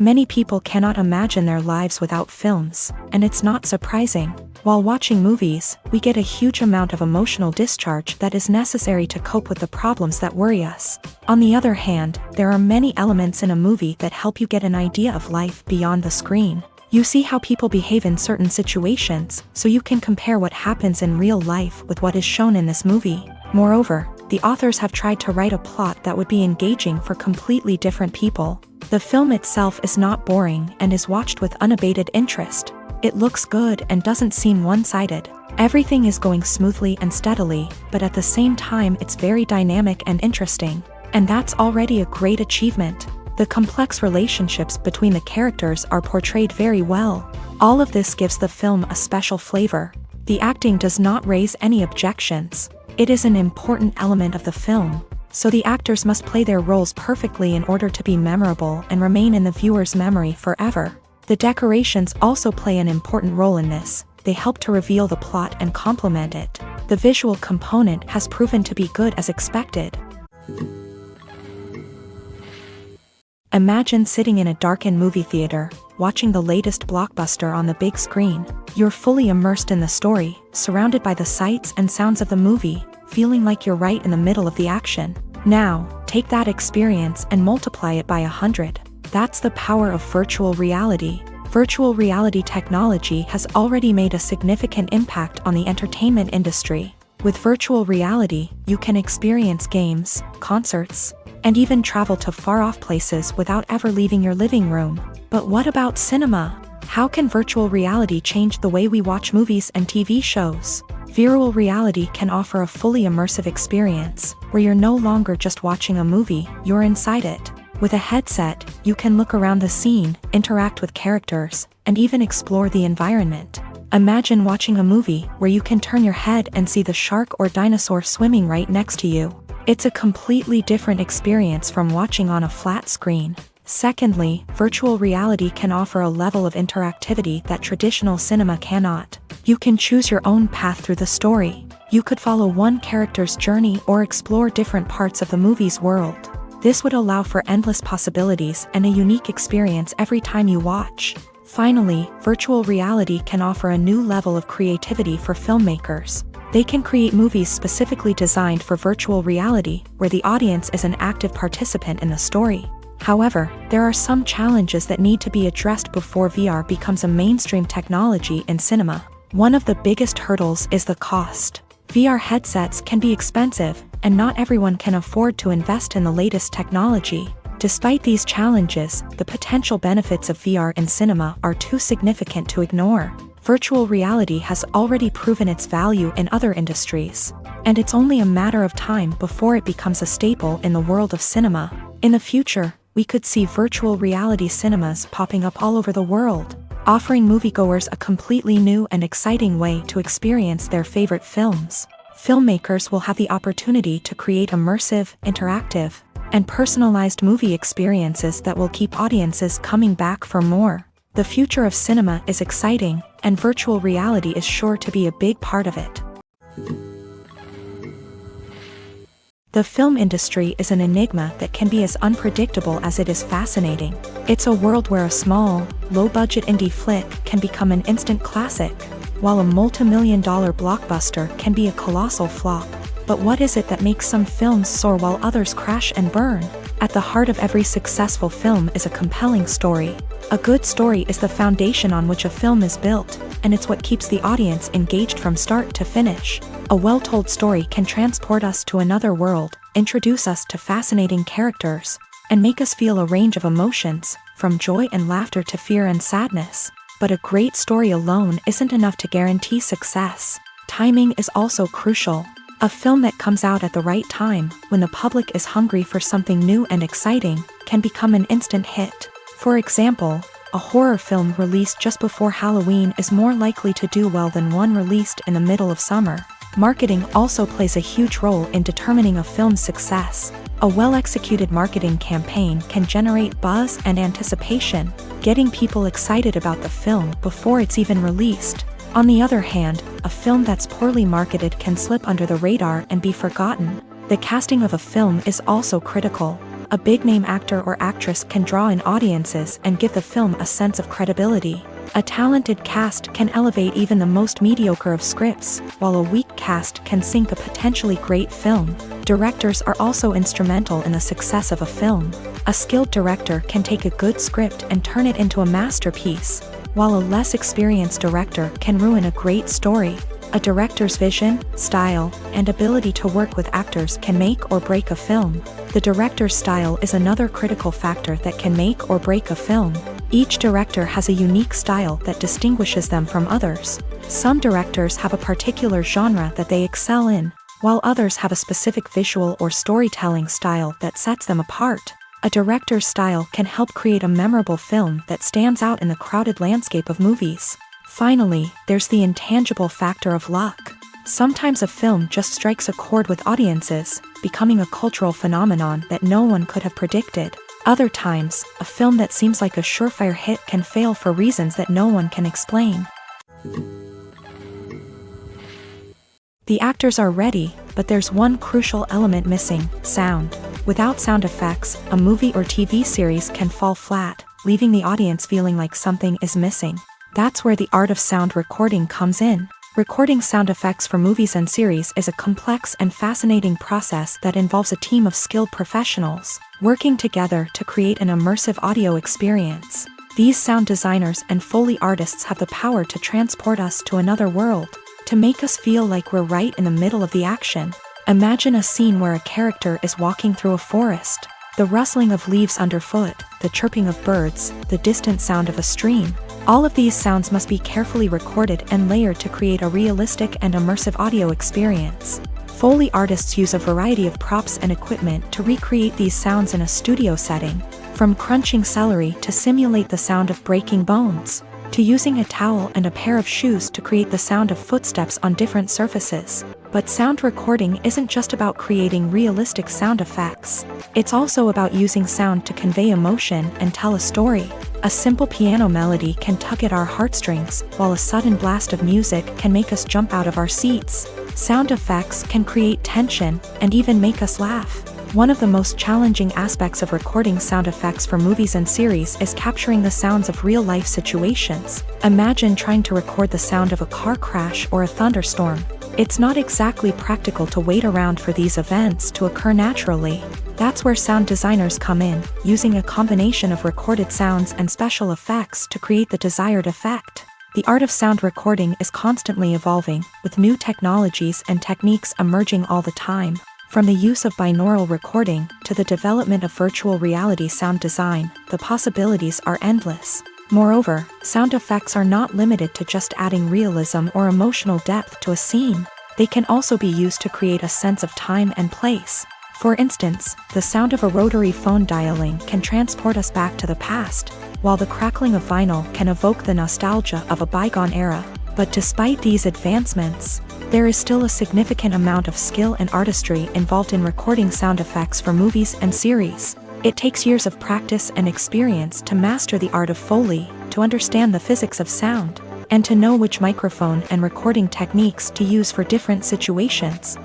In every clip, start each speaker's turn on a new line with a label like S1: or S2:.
S1: Many people cannot imagine their lives without films, and it's not surprising. While watching movies, we get a huge amount of emotional discharge that is necessary to cope with the problems that worry us. On the other hand, there are many elements in a movie that help you get an idea of life beyond the screen. You see how people behave in certain situations, so you can compare what happens in real life with what is shown in this movie. Moreover, the authors have tried to write a plot that would be engaging for completely different people. The film itself is not boring and is watched with unabated interest. It looks good and doesn't seem one-sided. Everything is going smoothly and steadily, but at the same time it's very dynamic and interesting. And that's already a great achievement. The complex relationships between the characters are portrayed very well. All of this gives the film a special flavor. The acting does not raise any objections. It is an important element of the film, so the actors must play their roles perfectly in order to be memorable and remain in the viewer's memory forever. The decorations also play an important role in this. They help to reveal the plot and complement it. The visual component has proven to be good as expected. Imagine sitting in a darkened movie theater, watching the latest blockbuster on the big screen. You're fully immersed in the story, surrounded by the sights and sounds of the movie, feeling like you're right in the middle of the action. Now, take that experience and multiply it by 100. That's the power of virtual reality. Virtual reality technology has already made a significant impact on the entertainment industry. With virtual reality, you can experience games, concerts, and even travel to far-off places without ever leaving your living room. But what about cinema? How can virtual reality change the way we watch movies and TV shows? Virtual reality can offer a fully immersive experience, where you're no longer just watching a movie, you're inside it. With a headset, you can look around the scene, interact with characters, and even explore the environment. Imagine watching a movie where you can turn your head and see the shark or dinosaur swimming right next to you. It's a completely different experience from watching on a flat screen. Secondly, virtual reality can offer a level of interactivity that traditional cinema cannot. You can choose your own path through the story. You could follow one character's journey or explore different parts of the movie's world. This would allow for endless possibilities and a unique experience every time you watch. Finally, virtual reality can offer a new level of creativity for filmmakers. They can create movies specifically designed for virtual reality, where the audience is an active participant in the story. However, there are some challenges that need to be addressed before VR becomes a mainstream technology in cinema. One of the biggest hurdles is the cost. VR headsets can be expensive, and not everyone can afford to invest in the latest technology. Despite these challenges, the potential benefits of VR in cinema are too significant to ignore. Virtual reality has already proven its value in other industries, and it's only a matter of time before it becomes a staple in the world of cinema. In the future, we could see virtual reality cinemas popping up all over the world, offering moviegoers a completely new and exciting way to experience their favorite films. Filmmakers will have the opportunity to create immersive, interactive, and personalized movie experiences that will keep audiences coming back for more. The future of cinema is exciting, and virtual reality is sure to be a big part of it. The film industry is an enigma that can be as unpredictable as it is fascinating. It's a world where a small, low-budget indie flick can become an instant classic, while a multi-million-dollar blockbuster can be a colossal flop. But what is it that makes some films soar while others crash and burn? At the heart of every successful film is a compelling story. A good story is the foundation on which a film is built, and it's what keeps the audience engaged from start to finish. A well-told story can transport us to another world, introduce us to fascinating characters, and make us feel a range of emotions, from joy and laughter to fear and sadness. But a great story alone isn't enough to guarantee success. Timing is also crucial. A film that comes out at the right time, when the public is hungry for something new and exciting, can become an instant hit. For example, a horror film released just before Halloween is more likely to do well than one released in the middle of summer. Marketing also plays a huge role in determining a film's success. A well-executed marketing campaign can generate buzz and anticipation, getting people excited about the film before it's even released. On the other hand, a film that's poorly marketed can slip under the radar and be forgotten. The casting of a film is also critical. A big-name actor or actress can draw in audiences and give the film a sense of credibility. A talented cast can elevate even the most mediocre of scripts, while a weak cast can sink a potentially great film. Directors are also instrumental in the success of a film. A skilled director can take a good script and turn it into a masterpiece, while a less experienced director can ruin a great story. A director's vision, style, and ability to work with actors can make or break a film. The director's style is another critical factor that can make or break a film. Each director has a unique style that distinguishes them from others. Some directors have a particular genre that they excel in, while others have a specific visual or storytelling style that sets them apart. A director's style can help create a memorable film that stands out in the crowded landscape of movies. Finally, there's the intangible factor of luck. Sometimes a film just strikes a chord with audiences, becoming a cultural phenomenon that no one could have predicted. Other times, a film that seems like a surefire hit can fail for reasons that no one can explain. The actors are ready, but there's one crucial element missing: sound. Without sound effects, a movie or TV series can fall flat, leaving the audience feeling like something is missing. That's where the art of sound recording comes in. Recording sound effects for movies and series is a complex and fascinating process that involves a team of skilled professionals working together to create an immersive audio experience. These sound designers and Foley artists have the power to transport us to another world, to make us feel like we're right in the middle of the action. Imagine a scene where a character is walking through a forest. The rustling of leaves underfoot, the chirping of birds, the distant sound of a stream. All of these sounds must be carefully recorded and layered to create a realistic and immersive audio experience. Foley artists use a variety of props and equipment to recreate these sounds in a studio setting, from crunching celery to simulate the sound of breaking bones, to using a towel and a pair of shoes to create the sound of footsteps on different surfaces. But sound recording isn't just about creating realistic sound effects. It's also about using sound to convey emotion and tell a story. A simple piano melody can tug at our heartstrings, while a sudden blast of music can make us jump out of our seats. Sound effects can create tension and even make us laugh. One of the most challenging aspects of recording sound effects for movies and series is capturing the sounds of real-life situations. Imagine trying to record the sound of a car crash or a thunderstorm. It's not exactly practical to wait around for these events to occur naturally. That's where sound designers come in, using a combination of recorded sounds and special effects to create the desired effect. The art of sound recording is constantly evolving, with new technologies and techniques emerging all the time. From the use of binaural recording to the development of virtual reality sound design, the possibilities are endless. Moreover, sound effects are not limited to just adding realism or emotional depth to a scene. They can also be used to create a sense of time and place. For instance, the sound of a rotary phone dialing can transport us back to the past, while the crackling of vinyl can evoke the nostalgia of a bygone era. But despite these advancements, there is still a significant amount of skill and artistry involved in recording sound effects for movies and series. It takes years of practice and experience to master the art of Foley, to understand the physics of sound, and to know which microphone and recording techniques to use for different situations.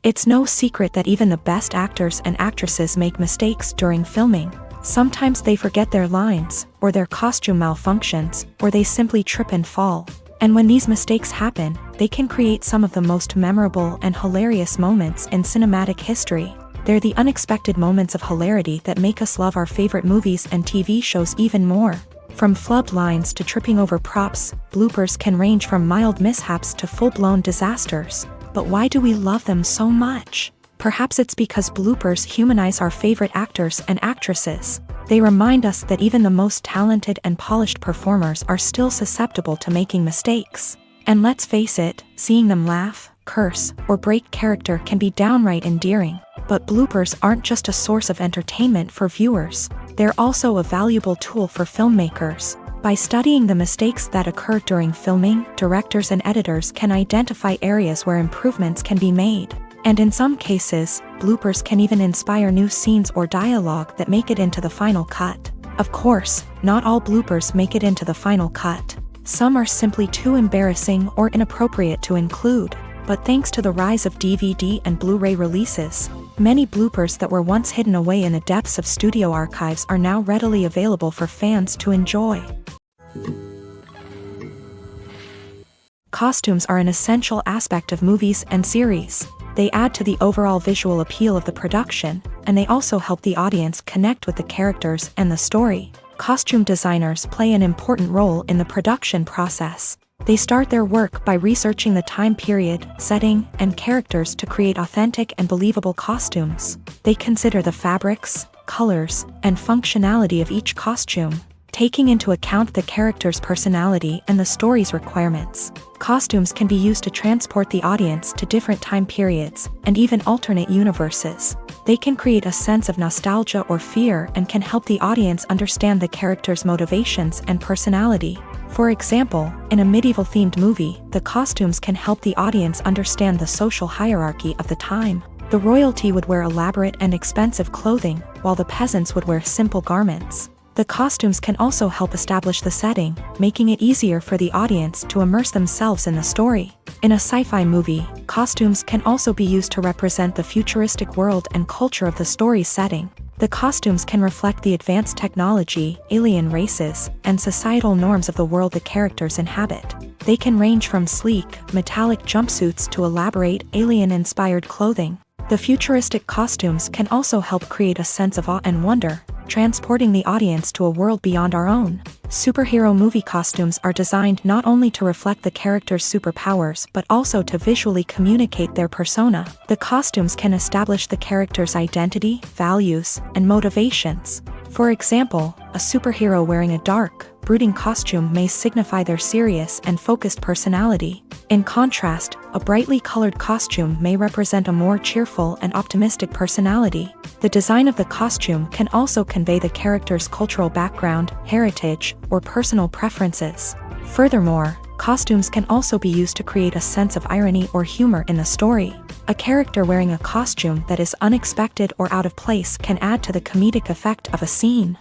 S1: It's no secret that even the best actors and actresses make mistakes during filming. Sometimes they forget their lines, or their costume malfunctions, or they simply trip and fall. And when these mistakes happen, they can create some of the most memorable and hilarious moments in cinematic history. They're the unexpected moments of hilarity that make us love our favorite movies and TV shows even more. From flubbed lines to tripping over props, bloopers can range from mild mishaps to full-blown disasters. But why do we love them so much? Perhaps it's because bloopers humanize our favorite actors and actresses. They remind us that even the most talented and polished performers are still susceptible to making mistakes. And let's face it, seeing them laugh, curse, or break character can be downright endearing. But bloopers aren't just a source of entertainment for viewers. They're also a valuable tool for filmmakers. By studying the mistakes that occur during filming, directors and editors can identify areas where improvements can be made. And in some cases, bloopers can even inspire new scenes or dialogue that make it into the final cut. Of course, not all bloopers make it into the final cut. Some are simply too embarrassing or inappropriate to include. But thanks to the rise of DVD and Blu-ray releases, many bloopers that were once hidden away in the depths of studio archives are now readily available for fans to enjoy. Costumes are an essential aspect of movies and series. They add to the overall visual appeal of the production, and they also help the audience connect with the characters and the story. Costume designers play an important role in the production process. They start their work by researching the time period, setting, and characters to create authentic and believable costumes. They consider the fabrics, colors, and functionality of each costume, taking into account the character's personality and the story's requirements. Costumes can be used to transport the audience to different time periods and even alternate universes. They can create a sense of nostalgia or fear and can help the audience understand the character's motivations and personality. For example, in a medieval-themed movie, the costumes can help the audience understand the social hierarchy of the time. The royalty would wear elaborate and expensive clothing, while the peasants would wear simple garments. The costumes can also help establish the setting, making it easier for the audience to immerse themselves in the story. In a sci-fi movie, costumes can also be used to represent the futuristic world and culture of the story's setting. The costumes can reflect the advanced technology, alien races, and societal norms of the world the characters inhabit. They can range from sleek, metallic jumpsuits to elaborate, alien-inspired clothing. The futuristic costumes can also help create a sense of awe and wonder, transporting the audience to a world beyond our own. Superhero movie costumes are designed not only to reflect the character's superpowers but also to visually communicate their persona. The costumes can establish the character's identity, values, and motivations. For example, a superhero wearing a dark, brooding costume may signify their serious and focused personality. In contrast, a brightly colored costume may represent a more cheerful and optimistic personality. The design of the costume can also convey the character's cultural background, heritage, or personal preferences. Furthermore, costumes can also be used to create a sense of irony or humor in the story. A character wearing a costume that is unexpected or out of place can add to the comedic effect of a scene.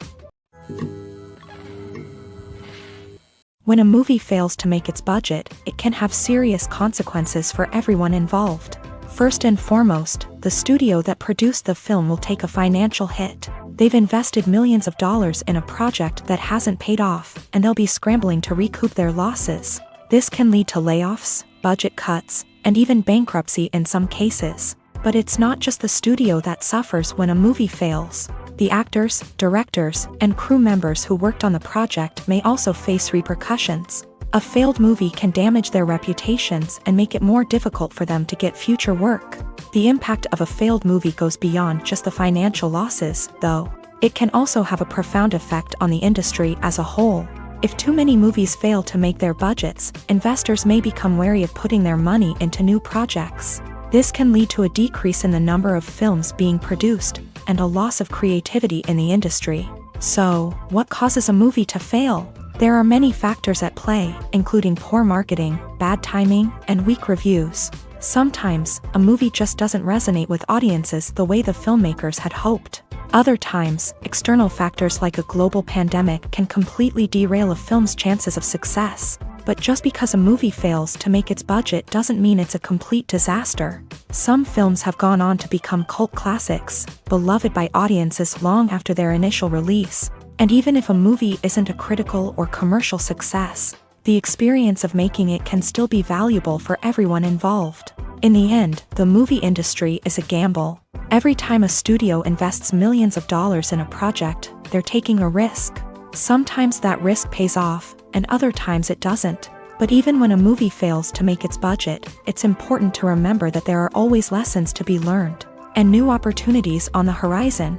S1: When a movie fails to make its budget, it can have serious consequences for everyone involved. First and foremost, the studio that produced the film will take a financial hit. They've invested millions of dollars in a project that hasn't paid off, and they'll be scrambling to recoup their losses. This can lead to layoffs, budget cuts, and even bankruptcy in some cases. But it's not just the studio that suffers when a movie fails. The actors, directors, and crew members who worked on the project may also face repercussions. A failed movie can damage their reputations and make it more difficult for them to get future work. The impact of a failed movie goes beyond just the financial losses, though. It can also have a profound effect on the industry as a whole. If too many movies fail to make their budgets, investors may become wary of putting their money into new projects. This can lead to a decrease in the number of films being produced, and a loss of creativity in the industry. So, what causes a movie to fail? There are many factors at play, including poor marketing, bad timing, and weak reviews. Sometimes, a movie just doesn't resonate with audiences the way the filmmakers had hoped. Other times, external factors like a global pandemic can completely derail a film's chances of success. But just because a movie fails to make its budget doesn't mean it's a complete disaster. Some films have gone on to become cult classics, beloved by audiences long after their initial release. And even if a movie isn't a critical or commercial success, the experience of making it can still be valuable for everyone involved. In the end, the movie industry is a gamble. Every time a studio invests millions of dollars in a project, they're taking a risk. Sometimes that risk pays off, and other times it doesn't. But even when a movie fails to make its budget, it's important to remember that there are always lessons to be learned, and new opportunities on the horizon.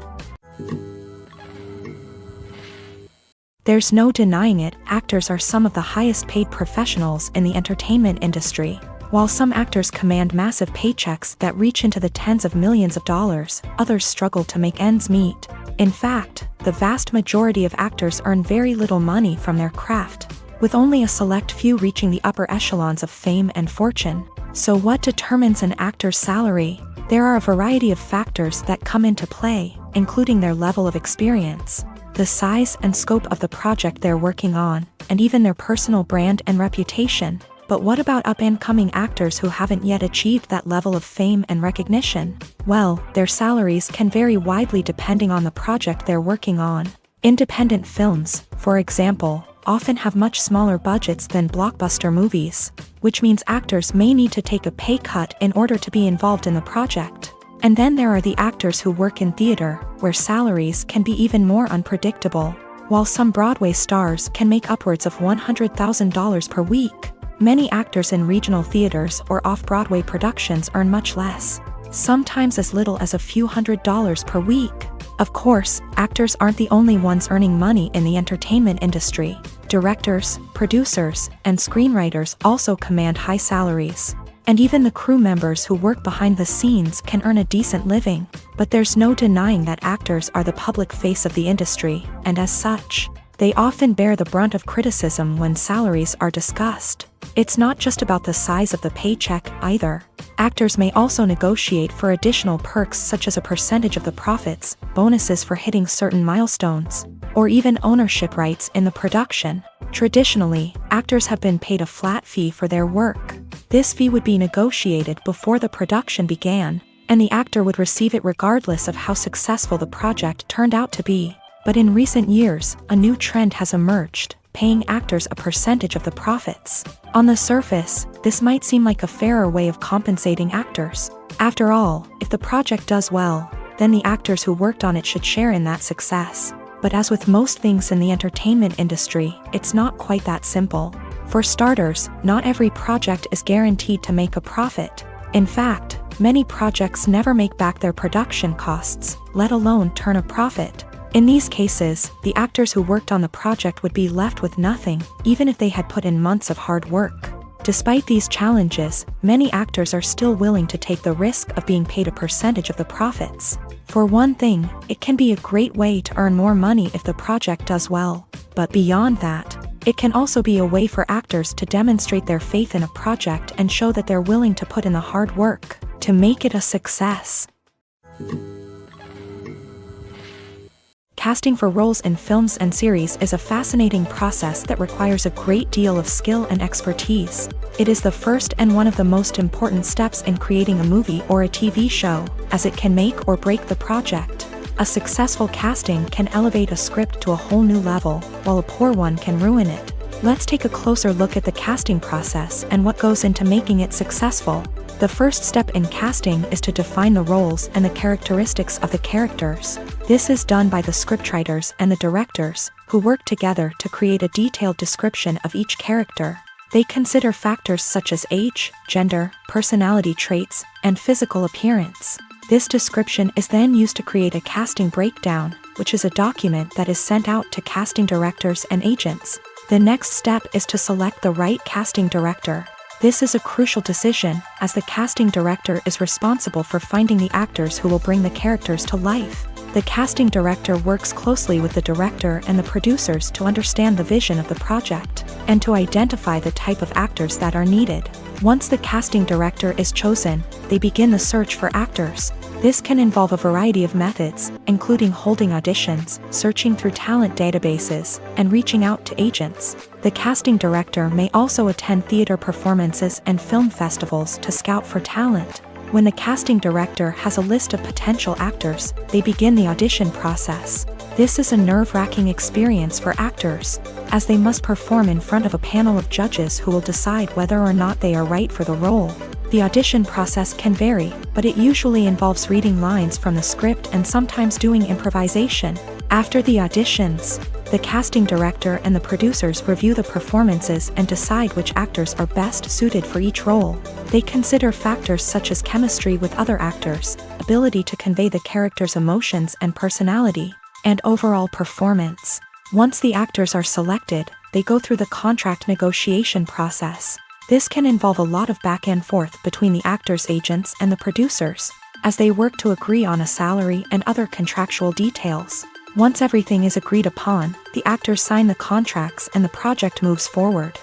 S1: There's no denying it, actors are some of the highest paid professionals in the entertainment industry. While some actors command massive paychecks that reach into the tens of millions of dollars, others struggle to make ends meet. In fact, the vast majority of actors earn very little money from their craft, with only a select few reaching the upper echelons of fame and fortune. So what determines an actor's salary? There are a variety of factors that come into play, including their level of experience, the size and scope of the project they're working on, and even their personal brand and reputation. But what about up-and-coming actors who haven't yet achieved that level of fame and recognition? Well, their salaries can vary widely depending on the project they're working on. Independent films, for example, often have much smaller budgets than blockbuster movies, which means actors may need to take a pay cut in order to be involved in the project. And then there are the actors who work in theater, where salaries can be even more unpredictable. While some Broadway stars can make upwards of $100,000 per week, many actors in regional theaters or off-Broadway productions earn much less, sometimes as little as a few $100s per week. Of course, actors aren't the only ones earning money in the entertainment industry. Directors, producers, and screenwriters also command high salaries. And even the crew members who work behind the scenes can earn a decent living. But there's no denying that actors are the public face of the industry, and as such, they often bear the brunt of criticism when salaries are discussed. It's not just about the size of the paycheck, either. Actors may also negotiate for additional perks such as a percentage of the profits, bonuses for hitting certain milestones, or even ownership rights in the production. Traditionally, actors have been paid a flat fee for their work. This fee would be negotiated before the production began, and the actor would receive it regardless of how successful the project turned out to be. But in recent years, a new trend has emerged, paying actors a percentage of the profits. On the surface, this might seem like a fairer way of compensating actors. After all, if the project does well, then the actors who worked on it should share in that success. But as with most things in the entertainment industry, it's not quite that simple. For starters, not every project is guaranteed to make a profit. In fact, many projects never make back their production costs, let alone turn a profit. In these cases, the actors who worked on the project would be left with nothing, even if they had put in months of hard work. Despite these challenges, many actors are still willing to take the risk of being paid a percentage of the profits. For one thing, it can be a great way to earn more money if the project does well. But beyond that, it can also be a way for actors to demonstrate their faith in a project and show that they're willing to put in the hard work to make it a success. Casting for roles in films and series is a fascinating process that requires a great deal of skill and expertise. It is the first and one of the most important steps in creating a movie or a TV show, as it can make or break the project. A successful casting can elevate a script to a whole new level, while a poor one can ruin it. Let's take a closer look at the casting process and what goes into making it successful. The first step in casting is to define the roles and the characteristics of the characters. This is done by the scriptwriters and the directors, who work together to create a detailed description of each character. They consider factors such as age, gender, personality traits, and physical appearance. This description is then used to create a casting breakdown, which is a document that is sent out to casting directors and agents. The next step is to select the right casting director. This is a crucial decision, as the casting director is responsible for finding the actors who will bring the characters to life. The casting director works closely with the director and the producers to understand the vision of the project, and to identify the type of actors that are needed. Once the casting director is chosen, they begin the search for actors. This can involve a variety of methods, including holding auditions, searching through talent databases, and reaching out to agents. The casting director may also attend theater performances and film festivals to scout for talent. When the casting director has a list of potential actors, they begin the audition process. This is a nerve-wracking experience for actors, as they must perform in front of a panel of judges who will decide whether or not they are right for the role. The audition process can vary, but it usually involves reading lines from the script and sometimes doing improvisation. After the auditions, the casting director and the producers review the performances and decide which actors are best suited for each role. They consider factors such as chemistry with other actors, ability to convey the character's emotions and personality, and overall performance. Once the actors are selected, they go through the contract negotiation process. This can involve a lot of back and forth between the actors' agents and the producers, as they work to agree on a salary and other contractual details. Once everything is agreed upon, the actors sign the contracts and the project moves forward.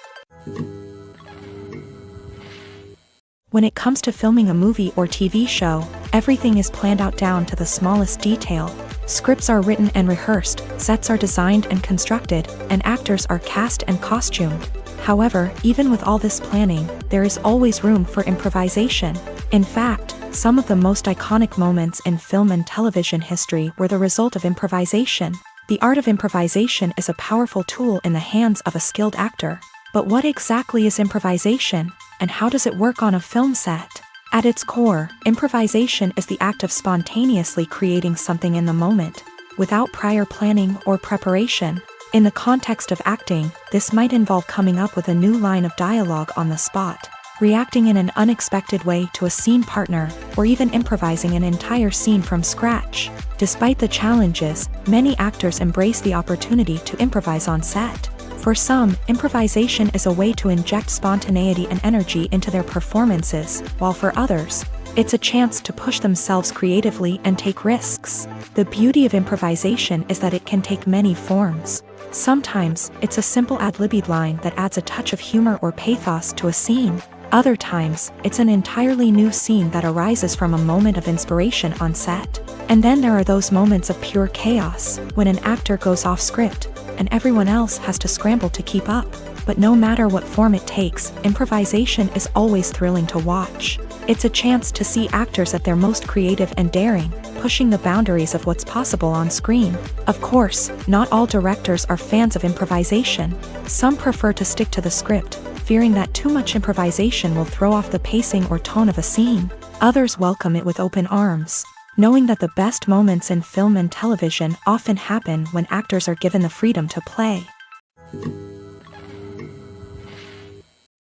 S1: When it comes to filming a movie or TV show, everything is planned out down to the smallest detail. Scripts are written and rehearsed, sets are designed and constructed, and actors are cast and costumed. However, even with all this planning, there is always room for improvisation. In fact, some of the most iconic moments in film and television history were the result of improvisation. The art of improvisation is a powerful tool in the hands of a skilled actor. But what exactly is improvisation, and how does it work on a film set? At its core, improvisation is the act of spontaneously creating something in the moment, without prior planning or preparation. In the context of acting, this might involve coming up with a new line of dialogue on the spot, reacting in an unexpected way to a scene partner, or even improvising an entire scene from scratch. Despite the challenges, many actors embrace the opportunity to improvise on set. For some, improvisation is a way to inject spontaneity and energy into their performances, while for others, it's a chance to push themselves creatively and take risks. The beauty of improvisation is that it can take many forms. Sometimes, it's a simple ad-libbed line that adds a touch of humor or pathos to a scene. Other times, it's an entirely new scene that arises from a moment of inspiration on set. And then there are those moments of pure chaos, when an actor goes off script, and everyone else has to scramble to keep up. But no matter what form it takes, improvisation is always thrilling to watch. It's a chance to see actors at their most creative and daring, pushing the boundaries of what's possible on screen. Of course, not all directors are fans of improvisation. Some prefer to stick to the script, fearing that too much improvisation will throw off the pacing or tone of a scene. Others welcome it with open arms, knowing that the best moments in film and television often happen when actors are given the freedom to play.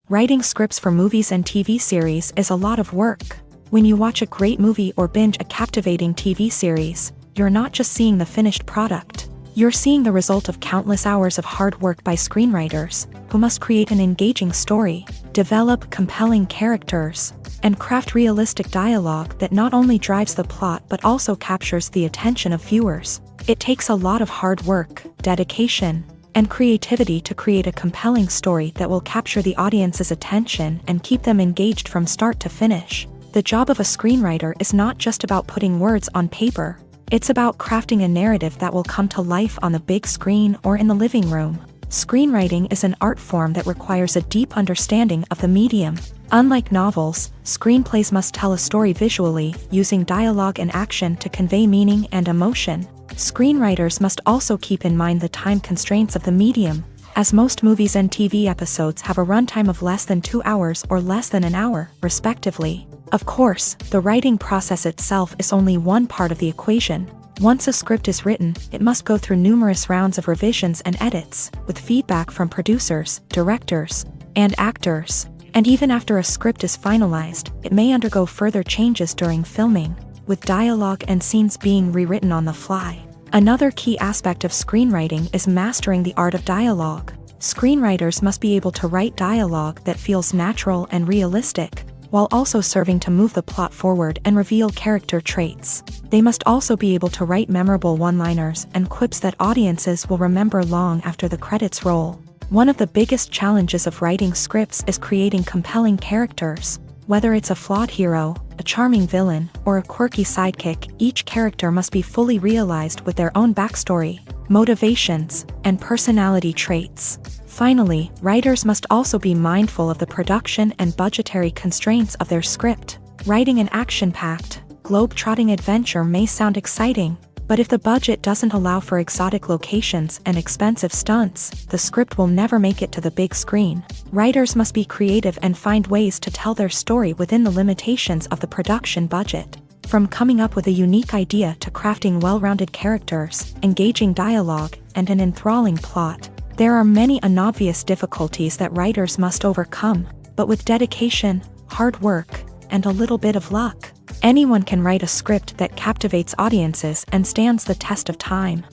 S1: Writing scripts for movies and TV series is a lot of work. When you watch a great movie or binge a captivating TV series, you're not just seeing the finished product. You're seeing the result of countless hours of hard work by screenwriters, who must create an engaging story, develop compelling characters, and craft realistic dialogue that not only drives the plot but also captures the attention of viewers. It takes a lot of hard work, dedication, and creativity to create a compelling story that will capture the audience's attention and keep them engaged from start to finish. The job of a screenwriter is not just about putting words on paper. It's about crafting a narrative that will come to life on the big screen or in the living room. Screenwriting is an art form that requires a deep understanding of the medium. Unlike novels, screenplays must tell a story visually, using dialogue and action to convey meaning and emotion. Screenwriters must also keep in mind the time constraints of the medium, as most movies and TV episodes have a runtime of less than 2 hours or less than an hour, respectively. Of course, the writing process itself is only one part of the equation. Once a script is written, it must go through numerous rounds of revisions and edits, with feedback from producers, directors, and actors. And even after a script is finalized, it may undergo further changes during filming, with dialogue and scenes being rewritten on the fly. Another key aspect of screenwriting is mastering the art of dialogue. Screenwriters must be able to write dialogue that feels natural and realistic, while also serving to move the plot forward and reveal character traits. They must also be able to write memorable one-liners and quips that audiences will remember long after the credits roll. One of the biggest challenges of writing scripts is creating compelling characters. Whether it's a flawed hero, a charming villain, or a quirky sidekick, each character must be fully realized with their own backstory, motivations, and personality traits. Finally, writers must also be mindful of the production and budgetary constraints of their script. Writing an action-packed, globe-trotting adventure may sound exciting, but if the budget doesn't allow for exotic locations and expensive stunts, the script will never make it to the big screen. Writers must be creative and find ways to tell their story within the limitations of the production budget. From coming up with a unique idea to crafting well-rounded characters, engaging dialogue, and an enthralling plot, there are many unobvious difficulties that writers must overcome, but with dedication, hard work, and a little bit of luck, anyone can write a script that captivates audiences and stands the test of time.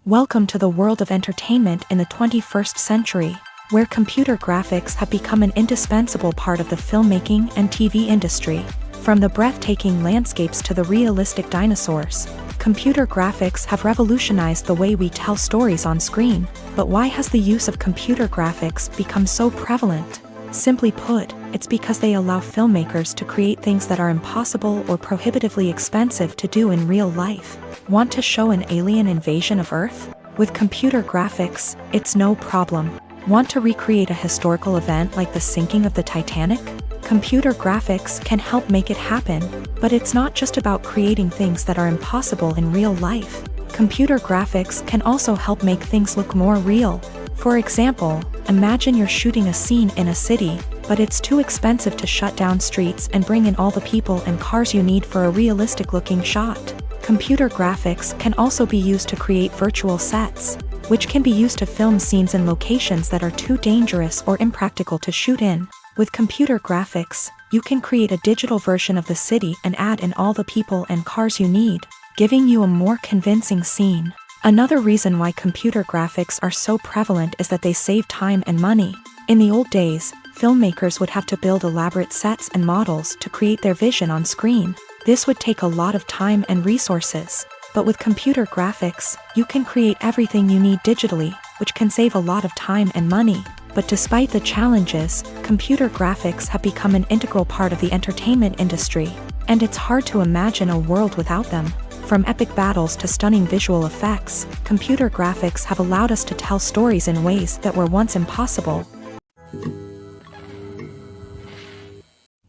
S1: Welcome to the world of entertainment in the 21st century, where computer graphics have become an indispensable part of the filmmaking and TV industry. From the breathtaking landscapes to the realistic dinosaurs, computer graphics have revolutionized the way we tell stories on screen. But why has the use of computer graphics become so prevalent? Simply put, it's because they allow filmmakers to create things that are impossible or prohibitively expensive to do in real life. Want to show an alien invasion of Earth? With computer graphics, it's no problem. Want to recreate a historical event like the sinking of the Titanic? Computer graphics can help make it happen, but it's not just about creating things that are impossible in real life. Computer graphics can also help make things look more real. For example, imagine you're shooting a scene in a city, but it's too expensive to shut down streets and bring in all the people and cars you need for a realistic-looking shot. Computer graphics can also be used to create virtual sets, which can be used to film scenes in locations that are too dangerous or impractical to shoot in. With computer graphics, you can create a digital version of the city and add in all the people and cars you need, giving you a more convincing scene. Another reason why computer graphics are so prevalent is that they save time and money. In the old days, filmmakers would have to build elaborate sets and models to create their vision on screen. This would take a lot of time and resources. But with computer graphics, you can create everything you need digitally, which can save a lot of time and money. But despite the challenges, computer graphics have become an integral part of the entertainment industry, and it's hard to imagine a world without them. From epic battles to stunning visual effects, computer graphics have allowed us to tell stories in ways that were once impossible.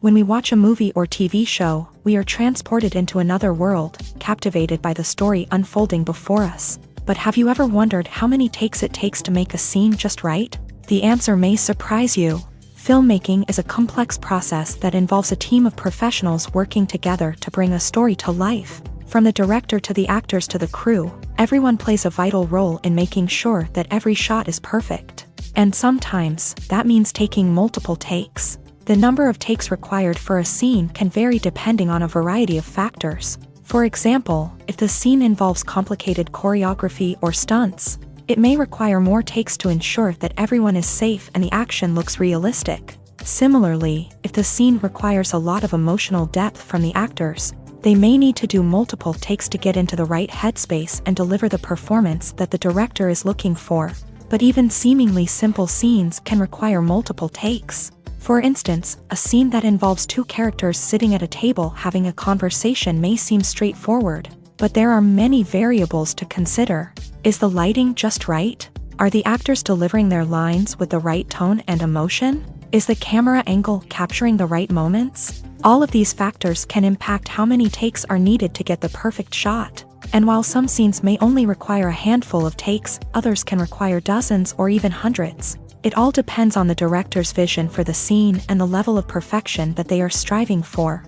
S1: When we watch a movie or TV show, we are transported into another world, captivated by the story unfolding before us. But have you ever wondered how many takes it takes to make a scene just right? The answer may surprise you. Filmmaking is a complex process that involves a team of professionals working together to bring a story to life. From the director to the actors to the crew, everyone plays a vital role in making sure that every shot is perfect. And sometimes, that means taking multiple takes. The number of takes required for a scene can vary depending on a variety of factors. For example, if the scene involves complicated choreography or stunts, it may require more takes to ensure that everyone is safe and the action looks realistic. Similarly, if the scene requires a lot of emotional depth from the actors, they may need to do multiple takes to get into the right headspace and deliver the performance that the director is looking for. But even seemingly simple scenes can require multiple takes. For instance, a scene that involves two characters sitting at a table having a conversation may seem straightforward, but there are many variables to consider. Is the lighting just right? Are the actors delivering their lines with the right tone and emotion? Is the camera angle capturing the right moments? All of these factors can impact how many takes are needed to get the perfect shot. And while some scenes may only require a handful of takes, others can require dozens or even hundreds. It all depends on the director's vision for the scene and the level of perfection that they are striving for.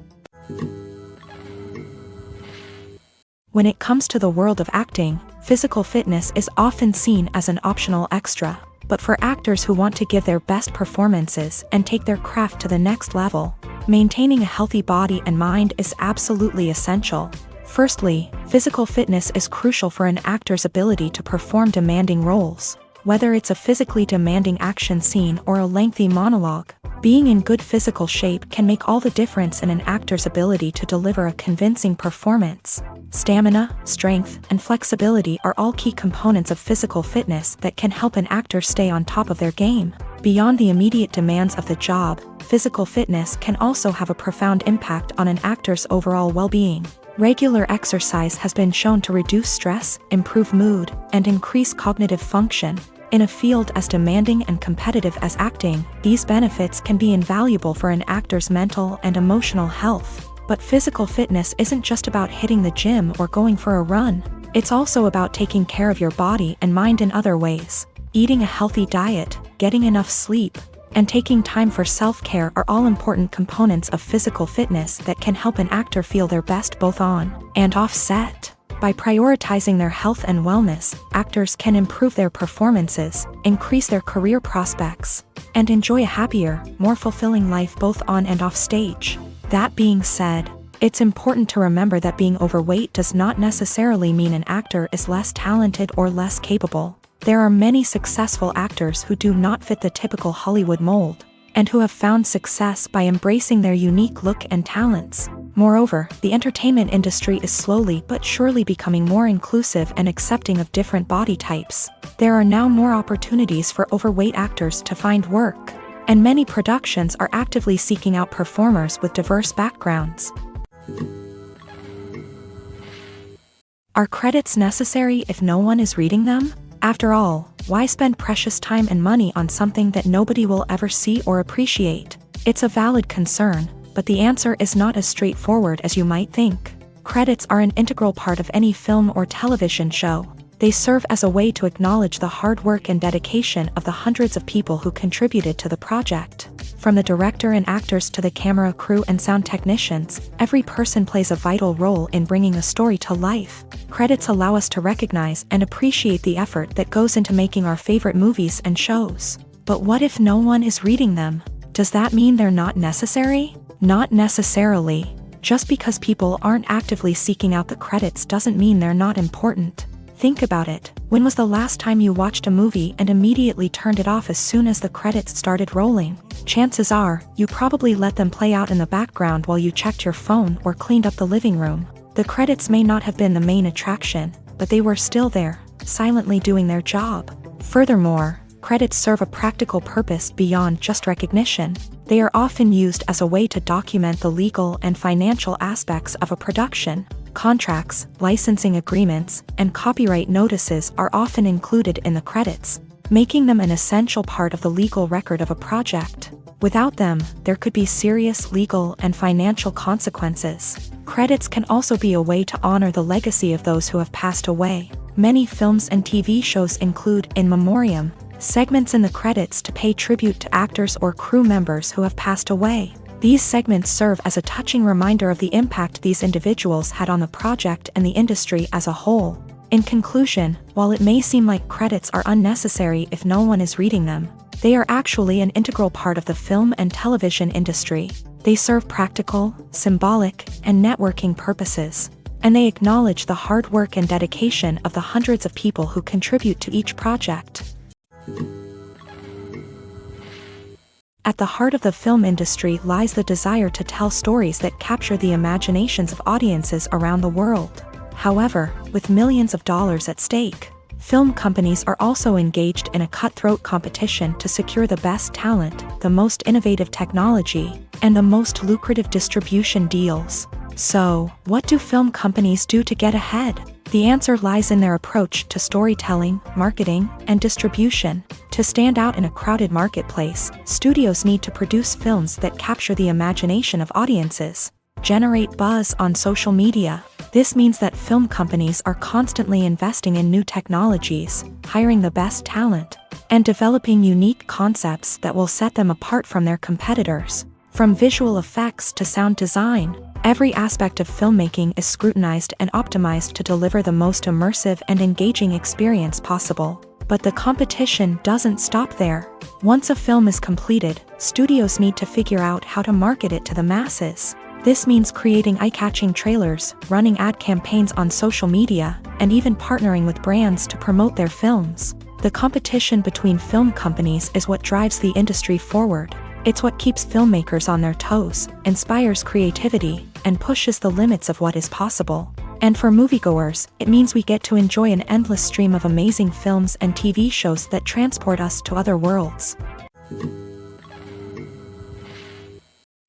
S1: When it comes to the world of acting, physical fitness is often seen as an optional extra. But for actors who want to give their best performances and take their craft to the next level, maintaining a healthy body and mind is absolutely essential. Firstly, physical fitness is crucial for an actor's ability to perform demanding roles. Whether it's a physically demanding action scene or a lengthy monologue, being in good physical shape can make all the difference in an actor's ability to deliver a convincing performance. Stamina, strength, and flexibility are all key components of physical fitness that can help an actor stay on top of their game. Beyond the immediate demands of the job, physical fitness can also have a profound impact on an actor's overall well-being. Regular exercise has been shown to reduce stress, improve mood, and increase cognitive function. In a field as demanding and competitive as acting, these benefits can be invaluable for an actor's mental and emotional health. But physical fitness isn't just about hitting the gym or going for a run. It's also about taking care of your body and mind in other ways. Eating a healthy diet, getting enough sleep, and taking time for self-care are all important components of physical fitness that can help an actor feel their best both on and off set. By prioritizing their health and wellness, actors can improve their performances, increase their career prospects, and enjoy a happier, more fulfilling life both on and off stage. That being said, it's important to remember that being overweight does not necessarily mean an actor is less talented or less capable. There are many successful actors who do not fit the typical Hollywood mold, and who have found success by embracing their unique look and talents. Moreover, the entertainment industry is slowly but surely becoming more inclusive and accepting of different body types. There are now more opportunities for overweight actors to find work, and many productions are actively seeking out performers with diverse backgrounds. Are credits necessary if no one is reading them? After all, why spend precious time and money on something that nobody will ever see or appreciate? It's a valid concern, but the answer is not as straightforward as you might think. Credits are an integral part of any film or television show. They serve as a way to acknowledge the hard work and dedication of the hundreds of people who contributed to the project. From the director and actors to the camera crew and sound technicians, every person plays a vital role in bringing a story to life. Credits allow us to recognize and appreciate the effort that goes into making our favorite movies and shows. But what if no one is reading them? Does that mean they're not necessary? Not necessarily. Just because people aren't actively seeking out the credits doesn't mean they're not important. Think about it. When was the last time you watched a movie and immediately turned it off as soon as the credits started rolling? Chances are, you probably let them play out in the background while you checked your phone or cleaned up the living room. The credits may not have been the main attraction, but they were still there, silently doing their job. Furthermore, credits serve a practical purpose beyond just recognition. They are often used as a way to document the legal and financial aspects of a production. Contracts, licensing agreements, and copyright notices are often included in the credits, making them an essential part of the legal record of a project. Without them, there could be serious legal and financial consequences. Credits can also be a way to honor the legacy of those who have passed away. Many films and TV shows include in memoriam segments in the credits to pay tribute to actors or crew members who have passed away. These segments serve as a touching reminder of the impact these individuals had on the project and the industry as a whole. In conclusion, while it may seem like credits are unnecessary if no one is reading them, they are actually an integral part of the film and television industry. They serve practical, symbolic, and networking purposes, and they acknowledge the hard work and dedication of the hundreds of people who contribute to each project. At the heart of the film industry lies the desire to tell stories that capture the imaginations of audiences around the world. However, with millions of dollars at stake, film companies are also engaged in a cutthroat competition to secure the best talent, the most innovative technology, and the most lucrative distribution deals. So, what do film companies do to get ahead? The answer lies in their approach to storytelling, marketing, and distribution. To stand out in a crowded marketplace, studios need to produce films that capture the imagination of audiences, generate buzz on social media. This means that film companies are constantly investing in new technologies, hiring the best talent, and developing unique concepts that will set them apart from their competitors. From visual effects to sound design, every aspect of filmmaking is scrutinized and optimized to deliver the most immersive and engaging experience possible. But the competition doesn't stop there. Once a film is completed, studios need to figure out how to market it to the masses. This means creating eye-catching trailers, running ad campaigns on social media, and even partnering with brands to promote their films. The competition between film companies is what drives the industry forward. It's what keeps filmmakers on their toes, inspires creativity, and pushes the limits of what is possible. And for moviegoers, it means we get to enjoy an endless stream of amazing films and TV shows that transport us to other worlds.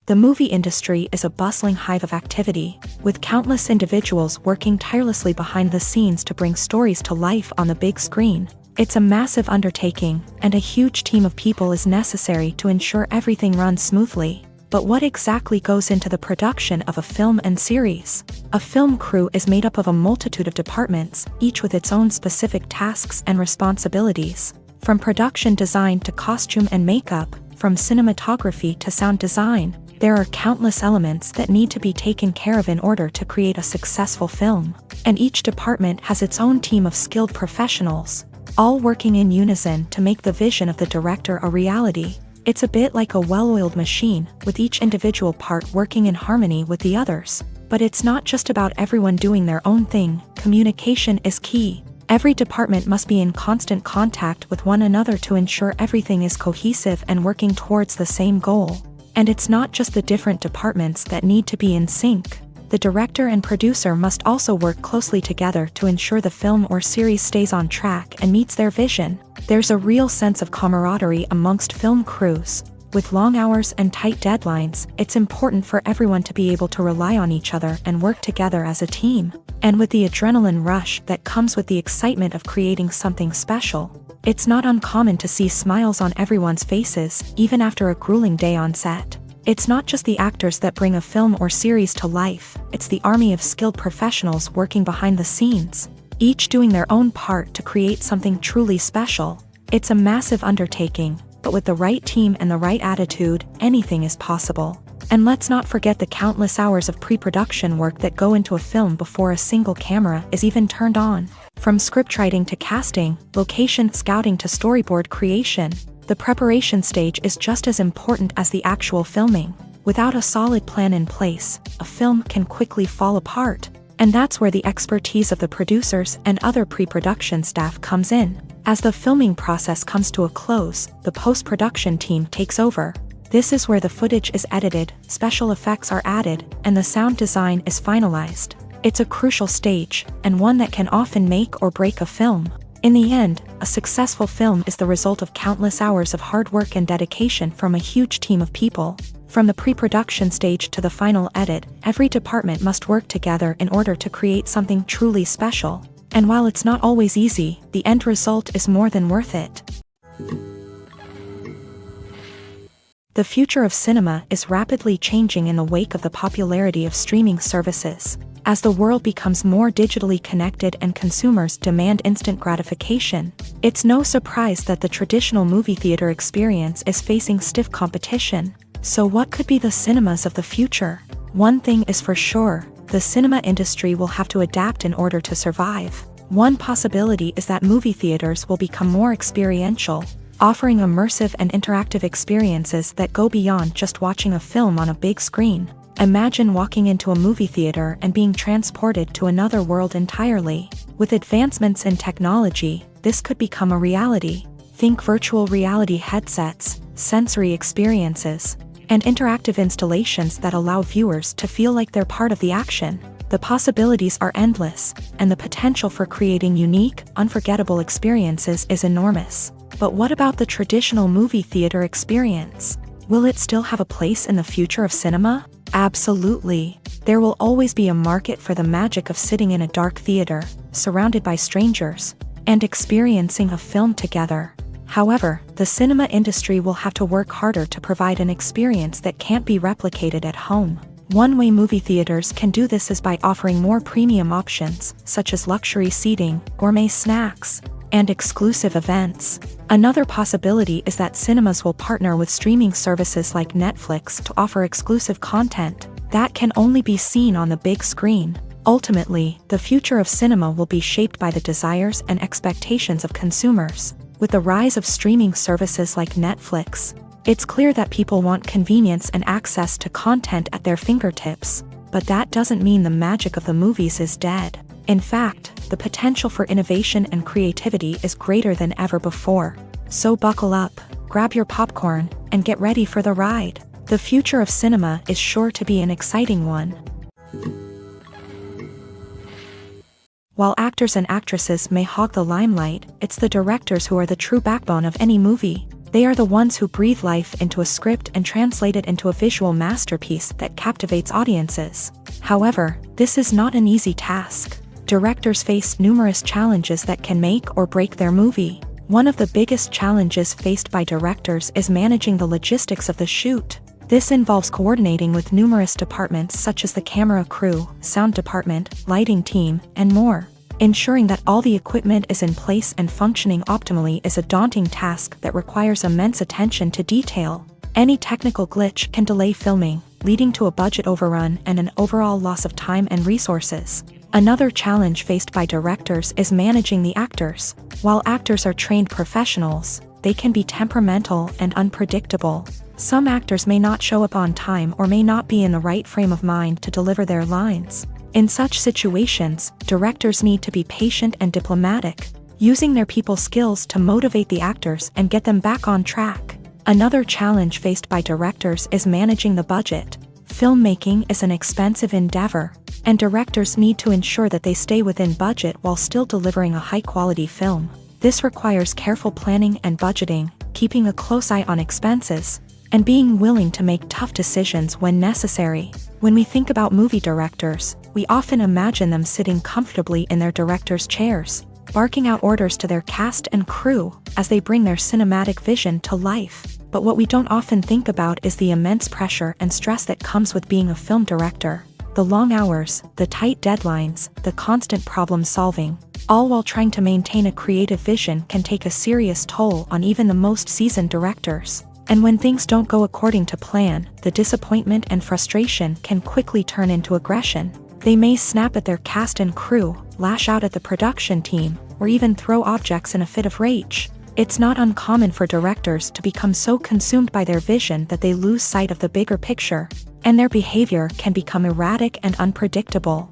S1: The movie industry is a bustling hive of activity, with countless individuals working tirelessly behind the scenes to bring stories to life on the big screen. It's a massive undertaking, and a huge team of people is necessary to ensure everything runs smoothly. But what exactly goes into the production of a film and series? A film crew is made up of a multitude of departments, each with its own specific tasks and responsibilities. From production design to costume and makeup, from cinematography to sound design, there are countless elements that need to be taken care of in order to create a successful film. And each department has its own team of skilled professionals, all working in unison to make the vision of the director a reality. It's a bit like a well-oiled machine, with each individual part working in harmony with the others. But it's not just about everyone doing their own thing. Communication is key. Every department must be in constant contact with one another to ensure everything is cohesive and working towards the same goal. And it's not just the different departments that need to be in sync. The director and producer must also work closely together to ensure the film or series stays on track and meets their vision. There's a real sense of camaraderie amongst film crews. With long hours and tight deadlines, it's important for everyone to be able to rely on each other and work together as a team. And with the adrenaline rush that comes with the excitement of creating something special, it's not uncommon to see smiles on everyone's faces, even after a grueling day on set. It's not just the actors that bring a film or series to life, it's the army of skilled professionals working behind the scenes, each doing their own part to create something truly special. It's a massive undertaking, but with the right team and the right attitude, anything is possible. And let's not forget the countless hours of pre-production work that go into a film before a single camera is even turned on. From scriptwriting to casting, location scouting to storyboard creation, the preparation stage is just as important as the actual filming. Without a solid plan in place, a film can quickly fall apart. And that's where the expertise of the producers and other pre-production staff comes in. As the filming process comes to a close, the post-production team takes over. This is where the footage is edited, special effects are added, and the sound design is finalized. It's a crucial stage, and one that can often make or break a film. In the end, a successful film is the result of countless hours of hard work and dedication from a huge team of people. From the pre-production stage to the final edit, every department must work together in order to create something truly special. And while it's not always easy, the end result is more than worth it. The future of cinema is rapidly changing in the wake of the popularity of streaming services. As the world becomes more digitally connected and consumers demand instant gratification, it's no surprise that the traditional movie theater experience is facing stiff competition. So what could be the cinemas of the future? One thing is for sure, the cinema industry will have to adapt in order to survive. One possibility is that movie theaters will become more experiential, offering immersive and interactive experiences that go beyond just watching a film on a big screen. Imagine walking into a movie theater and being transported to another world entirely. With advancements in technology, this could become a reality. Think virtual reality headsets, sensory experiences, and interactive installations that allow viewers to feel like they're part of the action. The possibilities are endless, and the potential for creating unique, unforgettable experiences is enormous. But what about the traditional movie theater experience? Will it still have a place in the future of cinema? Absolutely. There will always be a market for the magic of sitting in a dark theater, surrounded by strangers, and experiencing a film together. However, the cinema industry will have to work harder to provide an experience that can't be replicated at home. One way movie theaters can do this is by offering more premium options, such as luxury seating, gourmet snacks, and exclusive events. Another possibility is that cinemas will partner with streaming services like Netflix to offer exclusive content that can only be seen on the big screen. Ultimately, the future of cinema will be shaped by the desires and expectations of consumers. With the rise of streaming services like Netflix, it's clear that people want convenience and access to content at their fingertips. But that doesn't mean the magic of the movies is dead. In fact, the potential for innovation and creativity is greater than ever before. So buckle up, grab your popcorn, and get ready for the ride. The future of cinema is sure to be an exciting one. While actors and actresses may hog the limelight, it's the directors who are the true backbone of any movie. They are the ones who breathe life into a script and translate it into a visual masterpiece that captivates audiences. However, this is not an easy task. Directors face numerous challenges that can make or break their movie. One of the biggest challenges faced by directors is managing the logistics of the shoot. This involves coordinating with numerous departments such as the camera crew, sound department, lighting team, and more. Ensuring that all the equipment is in place and functioning optimally is a daunting task that requires immense attention to detail. Any technical glitch can delay filming, leading to a budget overrun and an overall loss of time and resources. Another challenge faced by directors is managing the actors. While actors are trained professionals, they can be temperamental and unpredictable. Some actors may not show up on time or may not be in the right frame of mind to deliver their lines. In such situations, directors need to be patient and diplomatic, using their people skills to motivate the actors and get them back on track. Another challenge faced by directors is managing the budget. Filmmaking is an expensive endeavor, and directors need to ensure that they stay within budget while still delivering a high-quality film. This requires careful planning and budgeting, keeping a close eye on expenses, and being willing to make tough decisions when necessary. When we think about movie directors, we often imagine them sitting comfortably in their director's chairs, barking out orders to their cast and crew as they bring their cinematic vision to life. But what we don't often think about is the immense pressure and stress that comes with being a film director. The long hours, the tight deadlines, the constant problem solving, all while trying to maintain a creative vision can take a serious toll on even the most seasoned directors. And when things don't go according to plan, the disappointment and frustration can quickly turn into aggression. They may snap at their cast and crew, lash out at the production team, or even throw objects in a fit of rage. It's not uncommon for directors to become so consumed by their vision that they lose sight of the bigger picture, and their behavior can become erratic and unpredictable.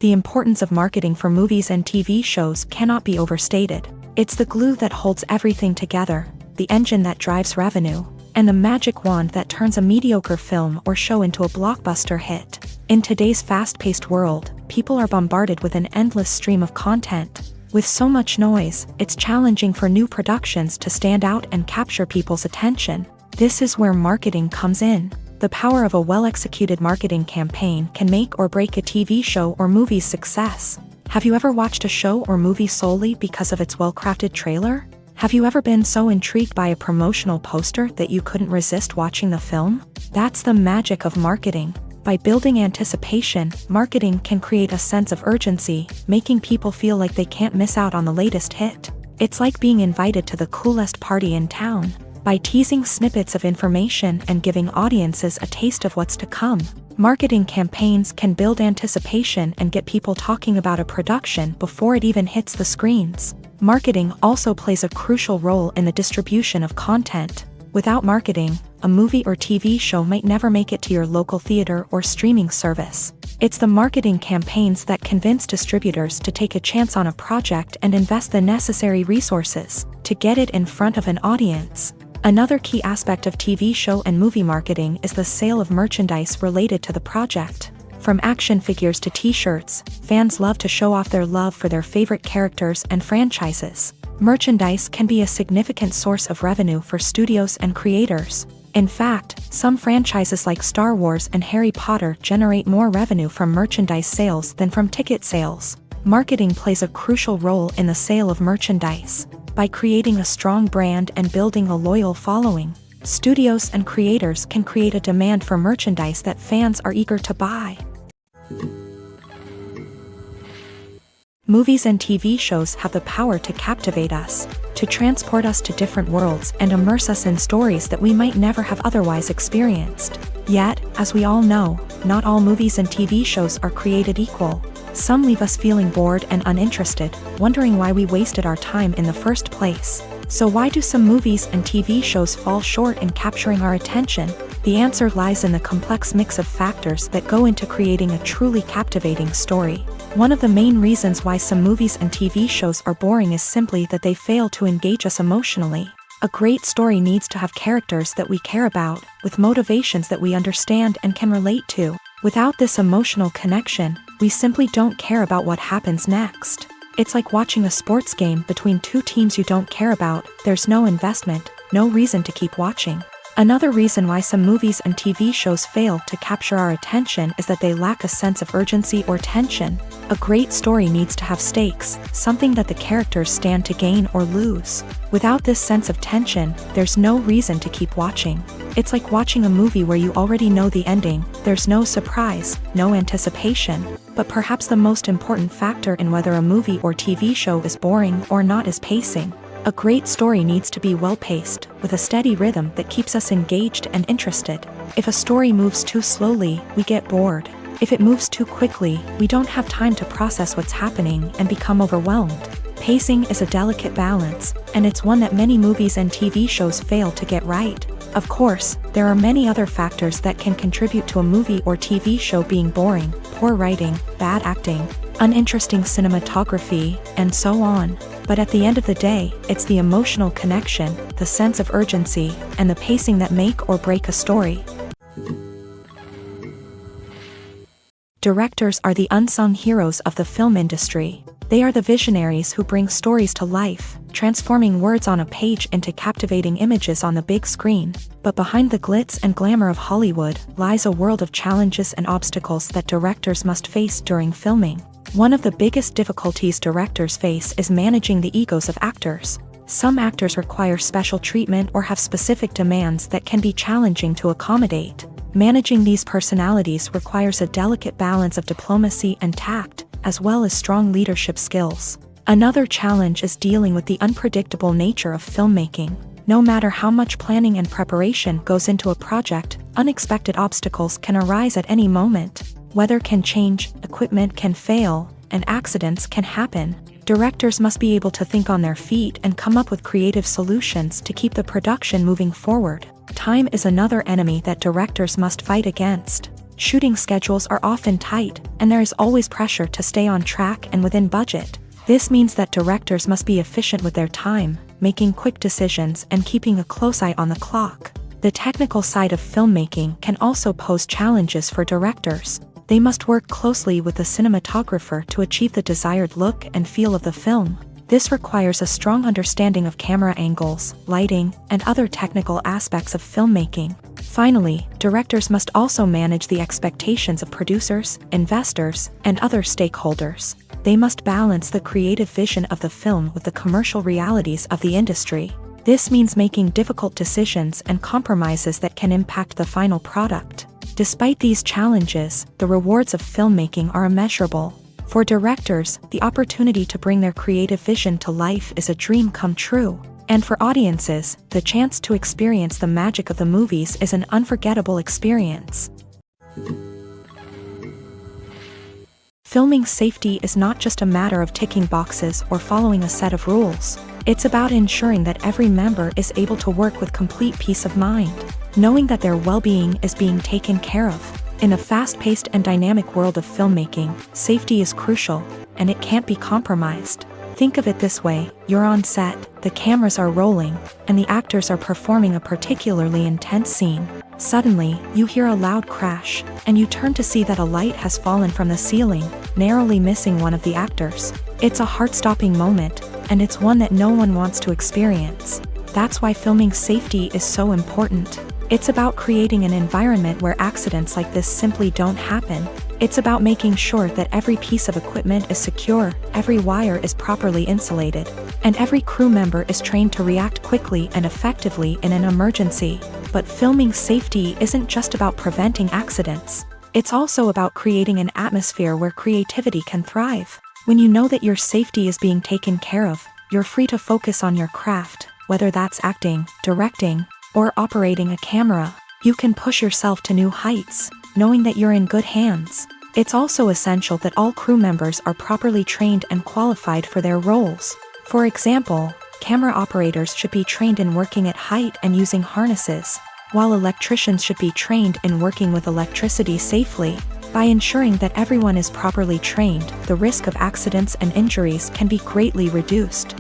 S1: The importance of marketing for movies and TV shows cannot be overstated. It's the glue that holds everything together, the engine that drives revenue, and the magic wand that turns a mediocre film or show into a blockbuster hit. In today's fast-paced world, people are bombarded with an endless stream of content. With so much noise, it's challenging for new productions to stand out and capture people's attention. This is where marketing comes in. The power of a well-executed marketing campaign can make or break a TV show or movie's success. Have you ever watched a show or movie solely because of its well-crafted trailer? Have you ever been so intrigued by a promotional poster that you couldn't resist watching the film? That's the magic of marketing. By building anticipation, marketing can create a sense of urgency, making people feel like they can't miss out on the latest hit. It's like being invited to the coolest party in town. By teasing snippets of information and giving audiences a taste of what's to come, marketing campaigns can build anticipation and get people talking about a production before it even hits the screens. Marketing also plays a crucial role in the distribution of content. Without marketing, a movie or TV show might never make it to your local theater or streaming service. It's the marketing campaigns that convince distributors to take a chance on a project and invest the necessary resources to get it in front of an audience. Another key aspect of TV show and movie marketing is the sale of merchandise related to the project. From action figures to t-shirts, fans love to show off their love for their favorite characters and franchises. Merchandise can be a significant source of revenue for studios and creators. In fact, some franchises like Star Wars and Harry Potter generate more revenue from merchandise sales than from ticket sales. Marketing plays a crucial role in the sale of merchandise. By creating a strong brand and building a loyal following, studios and creators can create a demand for merchandise that fans are eager to buy. Movies and TV shows have the power to captivate us, to transport us to different worlds and immerse us in stories that we might never have otherwise experienced. Yet, as we all know, not all movies and TV shows are created equal. Some leave us feeling bored and uninterested, wondering why we wasted our time in the first place. So why do some movies and TV shows fall short in capturing our attention? The answer lies in the complex mix of factors that go into creating a truly captivating story. One of the main reasons why some movies and TV shows are boring is simply that they fail to engage us emotionally. A great story needs to have characters that we care about, with motivations that we understand and can relate to. Without this emotional connection, we simply don't care about what happens next. It's like watching a sports game between two teams you don't care about. There's no investment, no reason to keep watching. Another reason why some movies and TV shows fail to capture our attention is that they lack a sense of urgency or tension. A great story needs to have stakes, something that the characters stand to gain or lose. Without this sense of tension, there's no reason to keep watching. It's like watching a movie where you already know the ending. There's no surprise, no anticipation. But perhaps the most important factor in whether a movie or TV show is boring or not is pacing. A great story needs to be well-paced, with a steady rhythm that keeps us engaged and interested. If a story moves too slowly, we get bored. If it moves too quickly, we don't have time to process what's happening and become overwhelmed. Pacing is a delicate balance, and it's one that many movies and TV shows fail to get right. Of course, there are many other factors that can contribute to a movie or TV show being boring: poor writing, bad acting, uninteresting cinematography, and so on. But at the end of the day, it's the emotional connection, the sense of urgency, and the pacing that make or break a story. Directors are the unsung heroes of the film industry. They are the visionaries who bring stories to life, transforming words on a page into captivating images on the big screen. But behind the glitz and glamour of Hollywood lies a world of challenges and obstacles that directors must face during filming. One of the biggest difficulties directors face is managing the egos of actors. Some actors require special treatment or have specific demands that can be challenging to accommodate. Managing these personalities requires a delicate balance of diplomacy and tact, as well as strong leadership skills. Another challenge is dealing with the unpredictable nature of filmmaking. No matter how much planning and preparation goes into a project, unexpected obstacles can arise at any moment. Weather can change, equipment can fail, and accidents can happen. Directors must be able to think on their feet and come up with creative solutions to keep the production moving forward. Time is another enemy that directors must fight against. Shooting schedules are often tight, and there is always pressure to stay on track and within budget. This means that directors must be efficient with their time, making quick decisions and keeping a close eye on the clock. The technical side of filmmaking can also pose challenges for directors. They must work closely with the cinematographer to achieve the desired look and feel of the film. This requires a strong understanding of camera angles, lighting, and other technical aspects of filmmaking. Finally, directors must also manage the expectations of producers, investors, and other stakeholders. They must balance the creative vision of the film with the commercial realities of the industry. This means making difficult decisions and compromises that can impact the final product. Despite these challenges, the rewards of filmmaking are immeasurable. For directors, the opportunity to bring their creative vision to life is a dream come true. And for audiences, the chance to experience the magic of the movies is an unforgettable experience. Filming safety is not just a matter of ticking boxes or following a set of rules. It's about ensuring that every member is able to work with complete peace of mind, knowing that their well-being is being taken care of. In a fast-paced and dynamic world of filmmaking, safety is crucial, and it can't be compromised. Think of it this way: you're on set, the cameras are rolling, and the actors are performing a particularly intense scene. Suddenly, you hear a loud crash, and you turn to see that a light has fallen from the ceiling, narrowly missing one of the actors. It's a heart-stopping moment, and it's one that no one wants to experience. That's why filming safety is so important. It's about creating an environment where accidents like this simply don't happen. It's about making sure that every piece of equipment is secure, every wire is properly insulated, and every crew member is trained to react quickly and effectively in an emergency. But filming safety isn't just about preventing accidents. It's also about creating an atmosphere where creativity can thrive. When you know that your safety is being taken care of, you're free to focus on your craft, whether that's acting, directing, or operating a camera. You can push yourself to new heights, knowing that you're in good hands. It's also essential that all crew members are properly trained and qualified for their roles. For example, camera operators should be trained in working at height and using harnesses, while electricians should be trained in working with electricity safely. By ensuring that everyone is properly trained, the risk of accidents and injuries can be greatly reduced.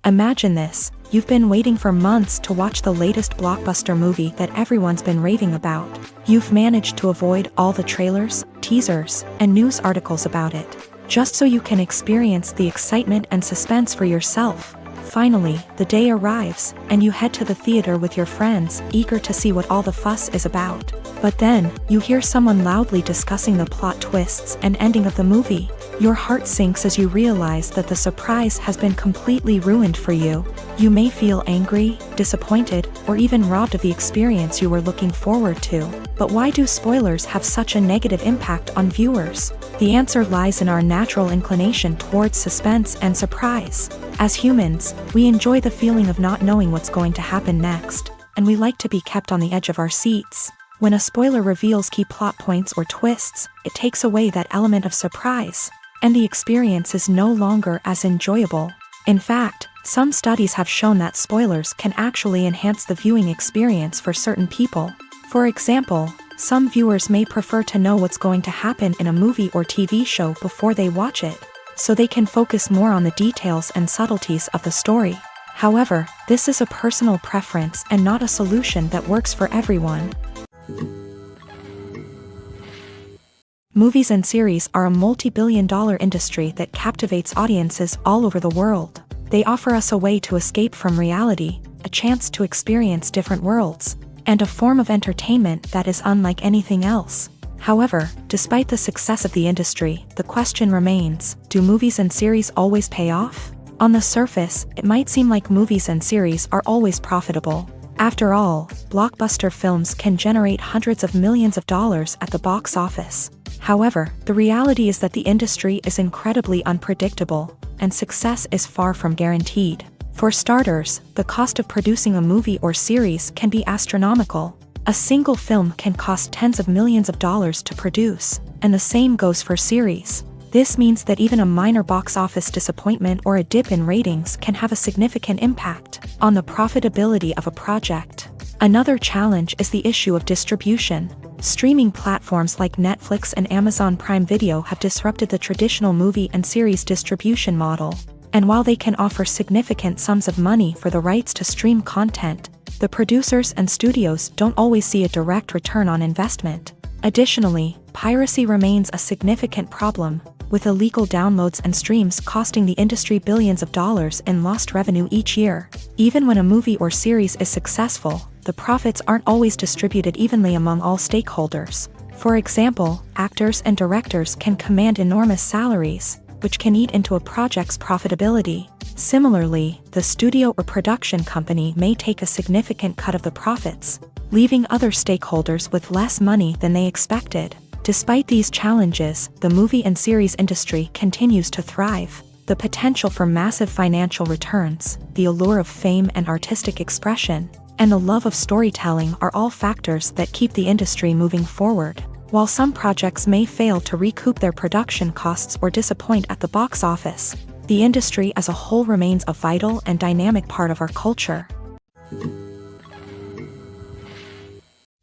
S1: Imagine this: you've been waiting for months to watch the latest blockbuster movie that everyone's been raving about. You've managed to avoid all the trailers, teasers, and news articles about it, just so you can experience the excitement and suspense for yourself. Finally, the day arrives, and you head to the theater with your friends, eager to see what all the fuss is about. But then, you hear someone loudly discussing the plot twists and ending of the movie. Your heart sinks as you realize that the surprise has been completely ruined for you. You may feel angry, disappointed, or even robbed of the experience you were looking forward to. But why do spoilers have such a negative impact on viewers? The answer lies in our natural inclination towards suspense and surprise. As humans, we enjoy the feeling of not knowing what's going to happen next, and we like to be kept on the edge of our seats. When a spoiler reveals key plot points or twists, it takes away that element of surprise, and the experience is no longer as enjoyable. In fact, some studies have shown that spoilers can actually enhance the viewing experience for certain people. For example, some viewers may prefer to know what's going to happen in a movie or TV show before they watch it, so they can focus more on the details and subtleties of the story. However, this is a personal preference and not a solution that works for everyone. Movies and series are a multi-billion-dollar industry that captivates audiences all over the world. They offer us a way to escape from reality, a chance to experience different worlds, and a form of entertainment that is unlike anything else. However, despite the success of the industry, the question remains, do movies and series always pay off? On the surface, it might seem like movies and series are always profitable. After all, blockbuster films can generate hundreds of millions of dollars at the box office. However, the reality is that the industry is incredibly unpredictable, and success is far from guaranteed. For starters, the cost of producing a movie or series can be astronomical. A single film can cost tens of millions of dollars to produce, and the same goes for series. This means that even a minor box office disappointment or a dip in ratings can have a significant impact on the profitability of a project. Another challenge is the issue of distribution. Streaming platforms like Netflix and Amazon Prime Video have disrupted the traditional movie and series distribution model. And while they can offer significant sums of money for the rights to stream content, the producers and studios don't always see a direct return on investment. Additionally, piracy remains a significant problem, with illegal downloads and streams costing the industry billions of dollars in lost revenue each year. Even when a movie or series is successful, the profits aren't always distributed evenly among all stakeholders. For example, actors and directors can command enormous salaries, which can eat into a project's profitability. Similarly, the studio or production company may take a significant cut of the profits, leaving other stakeholders with less money than they expected. Despite these challenges, the movie and series industry continues to thrive. The potential for massive financial returns, the allure of fame and artistic expression, and the love of storytelling are all factors that keep the industry moving forward. While some projects may fail to recoup their production costs or disappoint at the box office, the industry as a whole remains a vital and dynamic part of our culture.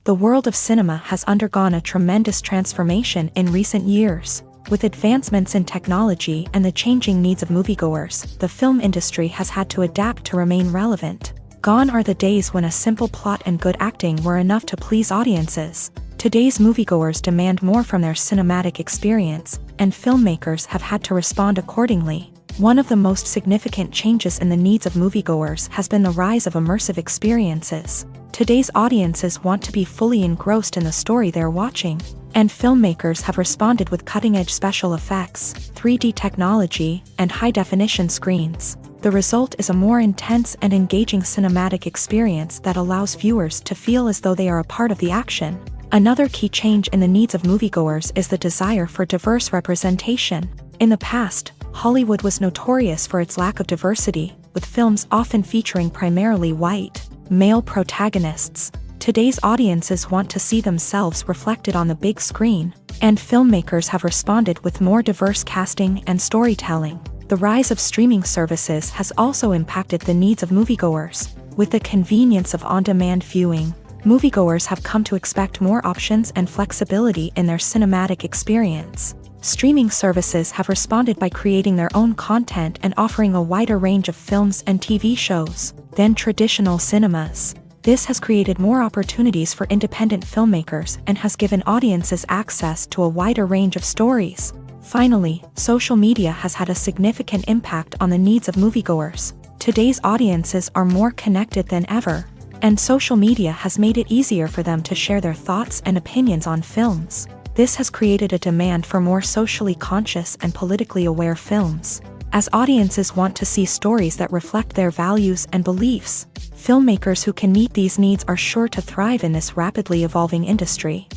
S1: The world of cinema has undergone a tremendous transformation in recent years. With advancements in technology and the changing needs of moviegoers, the film industry has had to adapt to remain relevant. Gone are the days when a simple plot and good acting were enough to please audiences. Today's moviegoers demand more from their cinematic experience, and filmmakers have had to respond accordingly. One of the most significant changes in the needs of moviegoers has been the rise of immersive experiences. Today's audiences want to be fully engrossed in the story they're watching, and filmmakers have responded with cutting-edge special effects, 3D technology, and high-definition screens. The result is a more intense and engaging cinematic experience that allows viewers to feel as though they are a part of the action. Another key change in the needs of moviegoers is the desire for diverse representation. In the past, Hollywood was notorious for its lack of diversity, with films often featuring primarily white, male protagonists. Today's audiences want to see themselves reflected on the big screen, and filmmakers have responded with more diverse casting and storytelling. The rise of streaming services has also impacted the needs of moviegoers. With the convenience of on-demand viewing, moviegoers have come to expect more options and flexibility in their cinematic experience. Streaming services have responded by creating their own content and offering a wider range of films and TV shows than traditional cinemas. This has created more opportunities for independent filmmakers and has given audiences access to a wider range of stories. Finally, social media has had a significant impact on the needs of moviegoers. Today's audiences are more connected than ever, and social media has made it easier for them to share their thoughts and opinions on films. This has created a demand for more socially conscious and politically aware films. As audiences want to see stories that reflect their values and beliefs, filmmakers who can meet these needs are sure to thrive in this rapidly evolving industry.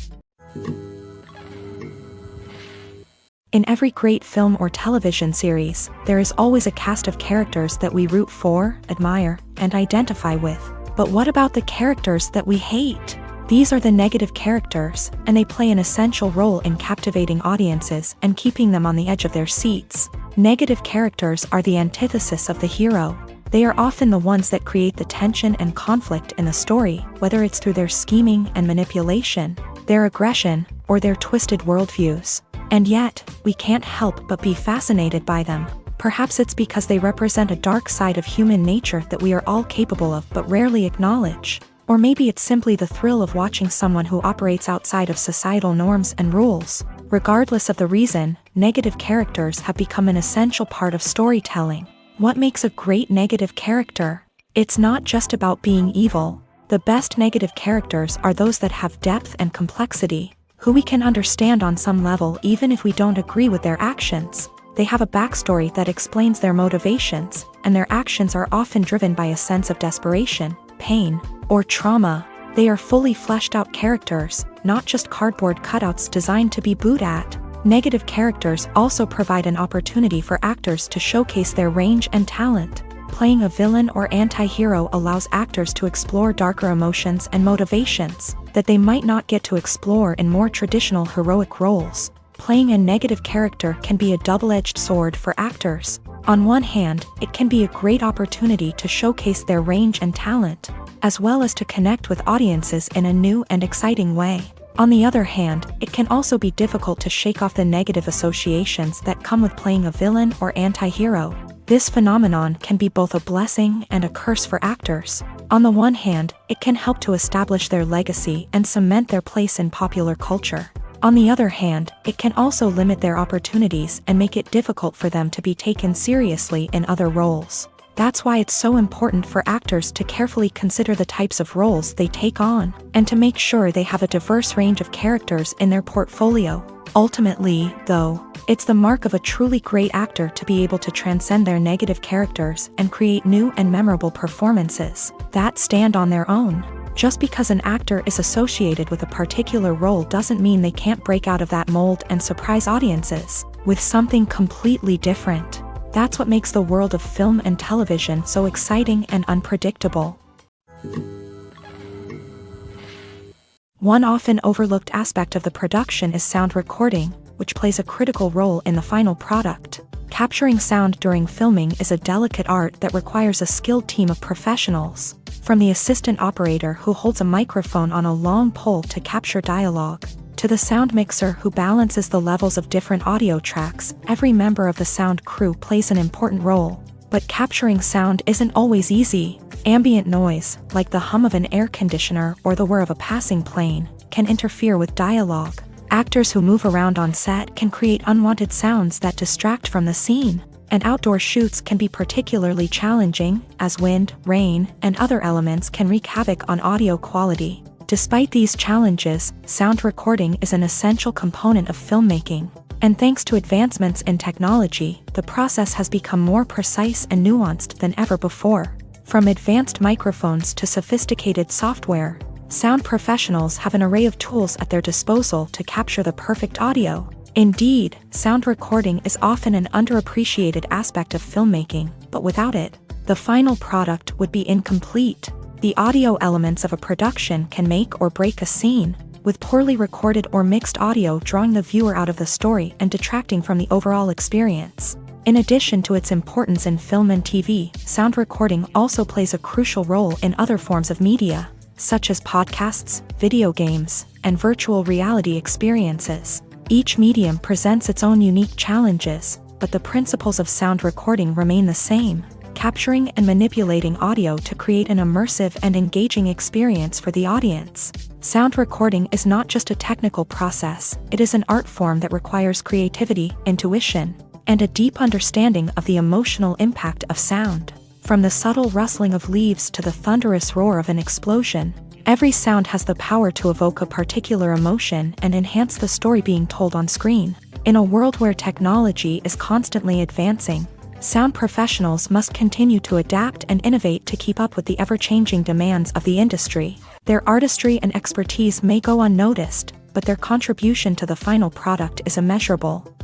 S1: In every great film or television series, there is always a cast of characters that we root for, admire, and identify with. But what about the characters that we hate? These are the negative characters, and they play an essential role in captivating audiences and keeping them on the edge of their seats. Negative characters are the antithesis of the hero. They are often the ones that create the tension and conflict in the story, whether it's through their scheming and manipulation, their aggression, or their twisted worldviews. And yet, we can't help but be fascinated by them. Perhaps it's because they represent a dark side of human nature that we are all capable of but rarely acknowledge. Or maybe it's simply the thrill of watching someone who operates outside of societal norms and rules. Regardless of the reason, negative characters have become an essential part of storytelling. What makes a great negative character? It's not just about being evil. The best negative characters are those that have depth and complexity, who we can understand on some level even if we don't agree with their actions. They have a backstory that explains their motivations, and their actions are often driven by a sense of desperation, pain, or trauma. They are fully fleshed out characters, not just cardboard cutouts designed to be booed at. Negative characters also provide an opportunity for actors to showcase their range and talent. Playing a villain or anti-hero allows actors to explore darker emotions and motivations that they might not get to explore in more traditional heroic roles. Playing a negative character can be a double-edged sword for actors. On one hand, it can be a great opportunity to showcase their range and talent, as well as to connect with audiences in a new and exciting way. On the other hand, it can also be difficult to shake off the negative associations that come with playing a villain or anti-hero. This phenomenon can be both a blessing and a curse for actors. On the one hand, it can help to establish their legacy and cement their place in popular culture. On the other hand, it can also limit their opportunities and make it difficult for them to be taken seriously in other roles. That's why it's so important for actors to carefully consider the types of roles they take on, and to make sure they have a diverse range of characters in their portfolio. Ultimately, though, it's the mark of a truly great actor to be able to transcend their negative characters and create new and memorable performances that stand on their own. Just because an actor is associated with a particular role doesn't mean they can't break out of that mold and surprise audiences with something completely different. That's what makes the world of film and television so exciting and unpredictable. One often overlooked aspect of the production is sound recording, which plays a critical role in the final product. Capturing sound during filming is a delicate art that requires a skilled team of professionals. From the assistant operator who holds a microphone on a long pole to capture dialogue, to the sound mixer who balances the levels of different audio tracks, every member of the sound crew plays an important role. But capturing sound isn't always easy. Ambient noise, like the hum of an air conditioner or the whir of a passing plane, can interfere with dialogue. Actors who move around on set can create unwanted sounds that distract from the scene. And outdoor shoots can be particularly challenging, as wind, rain, and other elements can wreak havoc on audio quality. Despite these challenges, sound recording is an essential component of filmmaking. And thanks to advancements in technology, the process has become more precise and nuanced than ever before. From advanced microphones to sophisticated software, sound professionals have an array of tools at their disposal to capture the perfect audio. Indeed, sound recording is often an underappreciated aspect of filmmaking, but without it, the final product would be incomplete. The audio elements of a production can make or break a scene, with poorly recorded or mixed audio drawing the viewer out of the story and detracting from the overall experience. In addition to its importance in film and TV, sound recording also plays a crucial role in other forms of media, such as podcasts, video games, and virtual reality experiences. Each medium presents its own unique challenges, but the principles of sound recording remain the same: capturing and manipulating audio to create an immersive and engaging experience for the audience. Sound recording is not just a technical process, it is an art form that requires creativity, intuition, and a deep understanding of the emotional impact of sound. From the subtle rustling of leaves to the thunderous roar of an explosion, every sound has the power to evoke a particular emotion and enhance the story being told on screen. In a world where technology is constantly advancing, sound professionals must continue to adapt and innovate to keep up with the ever-changing demands of the industry. Their artistry and expertise may go unnoticed, but their contribution to the final product is immeasurable.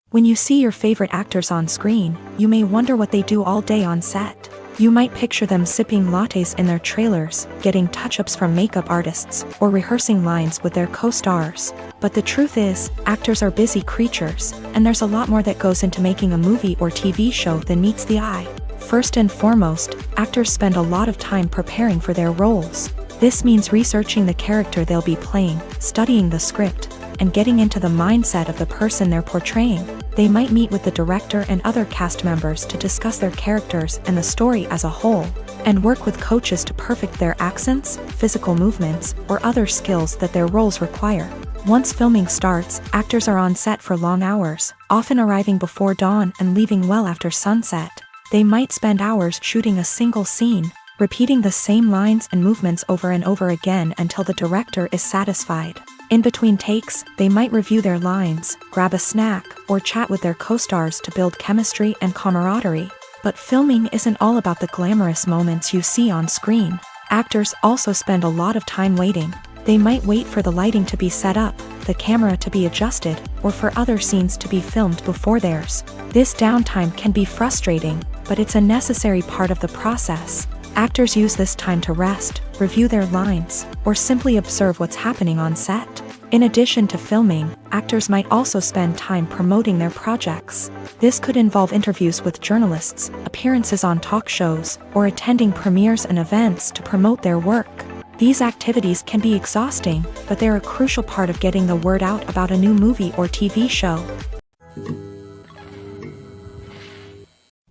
S1: When you see your favorite actors on screen, you may wonder what they do all day on set. You might picture them sipping lattes in their trailers, getting touch-ups from makeup artists, or rehearsing lines with their co-stars. But the truth is, actors are busy creatures, and there's a lot more that goes into making a movie or TV show than meets the eye. First and foremost, actors spend a lot of time preparing for their roles. This means researching the character they'll be playing, studying the script, and getting into the mindset of the person they're portraying. They might meet with the director and other cast members to discuss their characters and the story as a whole. and work with coaches to perfect their accents, physical movements, or other skills that their roles require. Once filming starts, actors are on set for long hours, often arriving before dawn and leaving well after sunset. They might spend hours shooting a single scene, repeating the same lines and movements over and over again until the director is satisfied. In between takes, they might review their lines, grab a snack, or chat with their co-stars to build chemistry and camaraderie. But filming isn't all about the glamorous moments you see on screen. Actors also spend a lot of time waiting. They might wait for the lighting to be set up, the camera to be adjusted, or for other scenes to be filmed before theirs. This downtime can be frustrating, but it's a necessary part of the process. Actors use this time to rest, review their lines, or simply observe what's happening on set. In addition to filming, actors might also spend time promoting their projects. This could involve interviews with journalists, appearances on talk shows, or attending premieres and events to promote their work. These activities can be exhausting, but they're a crucial part of getting the word out about a new movie or TV show.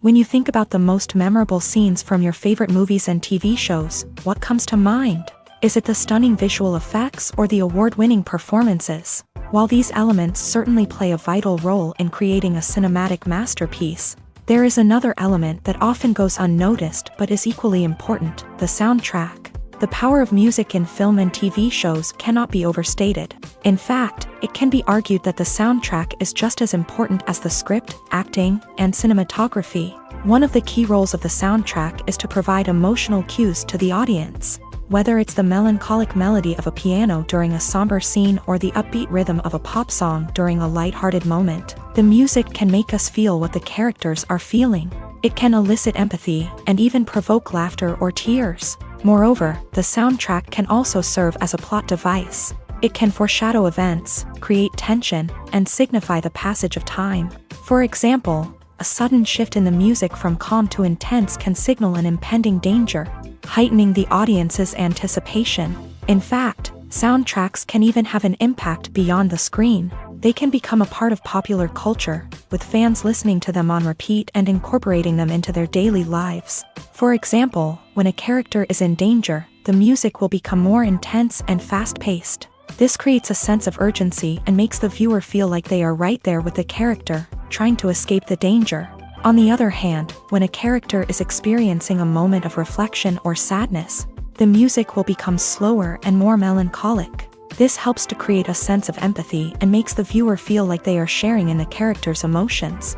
S1: When you think about the most memorable scenes from your favorite movies and TV shows, what comes to mind? Is it the stunning visual effects or the award-winning performances? While these elements certainly play a vital role in creating a cinematic masterpiece, there is another element that often goes unnoticed but is equally important: the soundtrack. The power of music in film and TV shows cannot be overstated. In fact, it can be argued that the soundtrack is just as important as the script, acting, and cinematography. One of the key roles of the soundtrack is to provide emotional cues to the audience. Whether it's the melancholic melody of a piano during a somber scene or the upbeat rhythm of a pop song during a light-hearted moment, the music can make us feel what the characters are feeling. It can elicit empathy and even provoke laughter or tears. Moreover, the soundtrack can also serve as a plot device. It can foreshadow events, create tension, and signify the passage of time. For example, a sudden shift in the music from calm to intense can signal an impending danger, heightening the audience's anticipation. In fact, soundtracks can even have an impact beyond the screen. They can become a part of popular culture, with fans listening to them on repeat and incorporating them into their daily lives. For example, when a character is in danger, the music will become more intense and fast-paced. This creates a sense of urgency and makes the viewer feel like they are right there with the character, trying to escape the danger. On the other hand, when a character is experiencing a moment of reflection or sadness, the music will become slower and more melancholic. This helps to create a sense of empathy and makes the viewer feel like they are sharing in the character's emotions.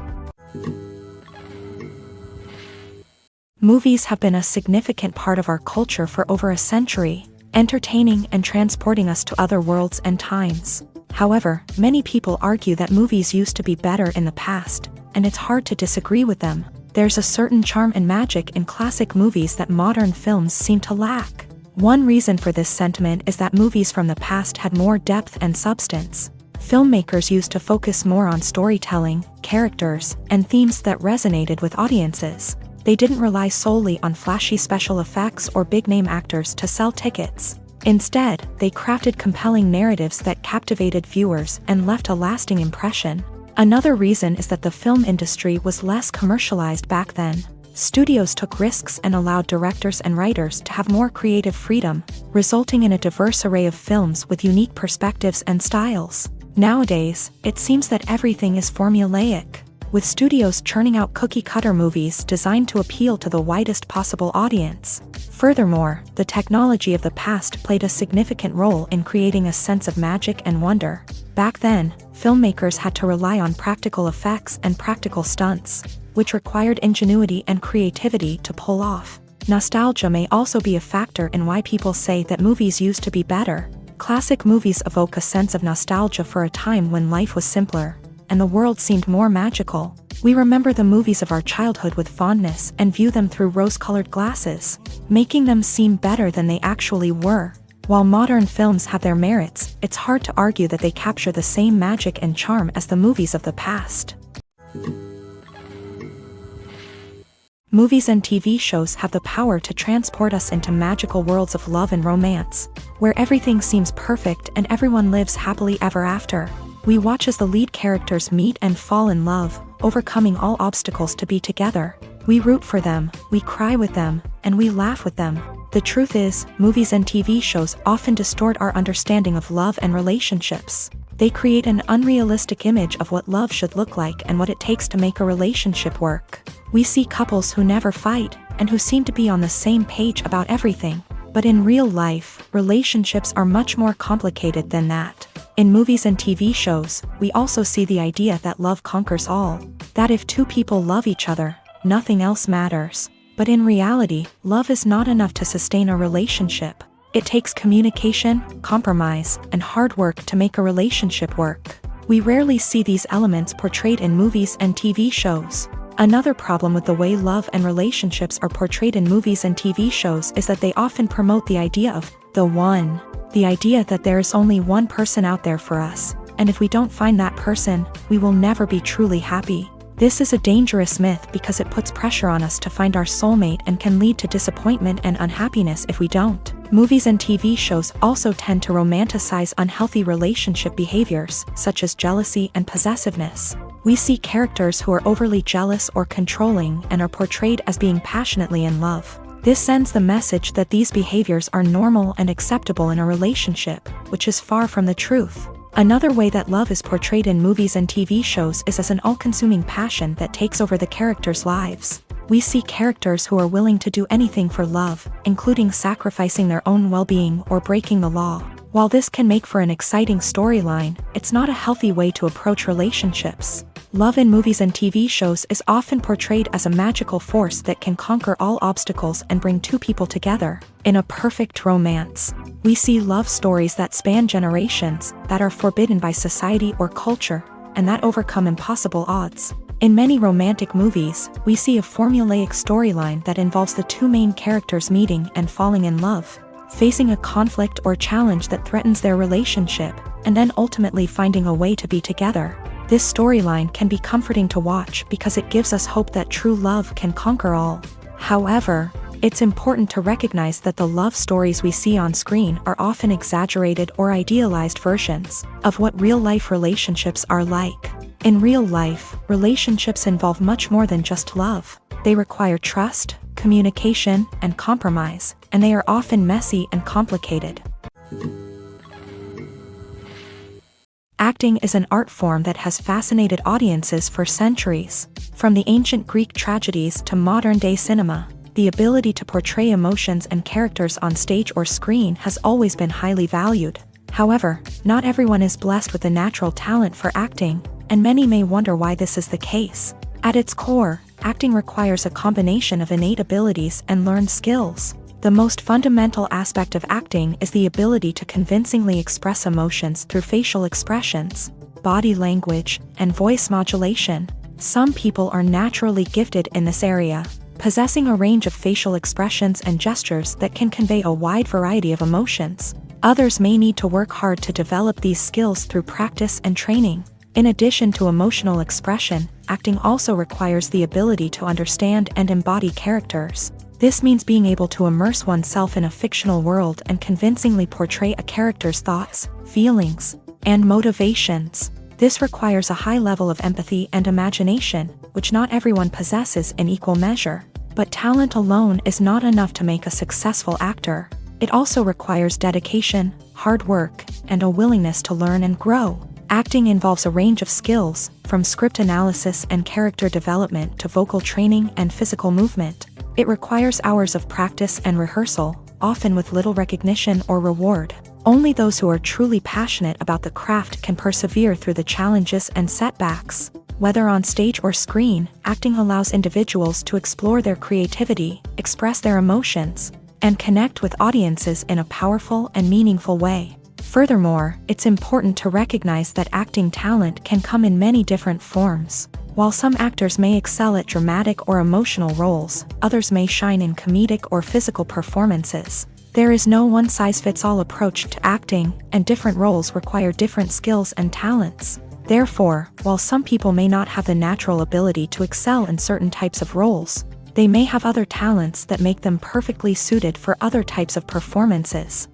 S1: Movies have been a significant part of our culture for over a century, entertaining and transporting us to other worlds and times. However, many people argue that movies used to be better in the past, and it's hard to disagree with them. There's a certain charm and magic in classic movies that modern films seem to lack. One reason for this sentiment is that movies from the past had more depth and substance. Filmmakers used to focus more on storytelling, characters, and themes that resonated with audiences. They didn't rely solely on flashy special effects or big-name actors to sell tickets. Instead, they crafted compelling narratives that captivated viewers and left a lasting impression. Another reason is that the film industry was less commercialized back then. Studios took risks and allowed directors and writers to have more creative freedom, resulting in a diverse array of films with unique perspectives and styles. Nowadays, it seems that everything is formulaic, with studios churning out cookie-cutter movies designed to appeal to the widest possible audience. Furthermore, the technology of the past played a significant role in creating a sense of magic and wonder. Back then, filmmakers had to rely on practical effects and practical stunts, which required ingenuity and creativity to pull off. Nostalgia may also be a factor in why people say that movies used to be better. Classic movies evoke a sense of nostalgia for a time when life was simpler, and the world seemed more magical. We remember the movies of our childhood with fondness and view them through rose-colored glasses, making them seem better than they actually were. While modern films have their merits, it's hard to argue that they capture the same magic and charm as the movies of the past. Movies and TV shows have the power to transport us into magical worlds of love and romance, where everything seems perfect and everyone lives happily ever after. We watch as the lead characters meet and fall in love, overcoming all obstacles to be together. We root for them, we cry with them, and we laugh with them. The truth is, movies and TV shows often distort our understanding of love and relationships. They create an unrealistic image of what love should look like and what it takes to make a relationship work. We see couples who never fight, and who seem to be on the same page about everything. But in real life, relationships are much more complicated than that. In movies and TV shows, we also see the idea that love conquers all. That if two people love each other, nothing else matters. But in reality, love is not enough to sustain a relationship. It takes communication, compromise, and hard work to make a relationship work. We rarely see these elements portrayed in movies and TV shows. Another problem with the way love and relationships are portrayed in movies and TV shows is that they often promote the idea of the one. The idea that there is only one person out there for us, and if we don't find that person, we will never be truly happy. This is a dangerous myth because it puts pressure on us to find our soulmate and can lead to disappointment and unhappiness if we don't. Movies and TV shows also tend to romanticize unhealthy relationship behaviors, such as jealousy and possessiveness. We see characters who are overly jealous or controlling and are portrayed as being passionately in love. This sends the message that these behaviors are normal and acceptable in a relationship, which is far from the truth. Another way that love is portrayed in movies and TV shows is as an all-consuming passion that takes over the characters' lives. We see characters who are willing to do anything for love, including sacrificing their own well-being or breaking the law. While this can make for an exciting storyline, it's not a healthy way to approach relationships. Love in movies and TV shows is often portrayed as a magical force that can conquer all obstacles and bring two people together. In a perfect romance, we see love stories that span generations, that are forbidden by society or culture, and that overcome impossible odds. In many romantic movies, we see a formulaic storyline that involves the two main characters meeting and falling in love, facing a conflict or challenge that threatens their relationship, and then ultimately finding a way to be together. This storyline can be comforting to watch because it gives us hope that true love can conquer all. However, it's important to recognize that the love stories we see on screen are often exaggerated or idealized versions of what real-life relationships are like. In real life, relationships involve much more than just love. They require trust, communication, and compromise, and they are often messy and complicated. Acting is an art form that has fascinated audiences for centuries. From the ancient Greek tragedies to modern-day cinema, the ability to portray emotions and characters on stage or screen has always been highly valued. However, not everyone is blessed with the natural talent for acting, and many may wonder why this is the case. At its core, acting requires a combination of innate abilities and learned skills. The most fundamental aspect of acting is the ability to convincingly express emotions through facial expressions, body language, and voice modulation. Some people are naturally gifted in this area, possessing a range of facial expressions and gestures that can convey a wide variety of emotions. Others may need to work hard to develop these skills through practice and training. In addition to emotional expression, acting also requires the ability to understand and embody characters. This means being able to immerse oneself in a fictional world and convincingly portray a character's thoughts, feelings, and motivations. This requires a high level of empathy and imagination, which not everyone possesses in equal measure. But talent alone is not enough to make a successful actor. It also requires dedication, hard work, and a willingness to learn and grow. Acting involves a range of skills, from script analysis and character development to vocal training and physical movement. It requires hours of practice and rehearsal, often with little recognition or reward. Only those who are truly passionate about the craft can persevere through the challenges and setbacks. Whether on stage or screen, acting allows individuals to explore their creativity, express their emotions, and connect with audiences in a powerful and meaningful way. Furthermore, it's important to recognize that acting talent can come in many different forms. While some actors may excel at dramatic or emotional roles, others may shine in comedic or physical performances. There is no one-size-fits-all approach to acting, and different roles require different skills and talents. Therefore, while some people may not have the natural ability to excel in certain types of roles, they may have other talents that make them perfectly suited for other types of performances.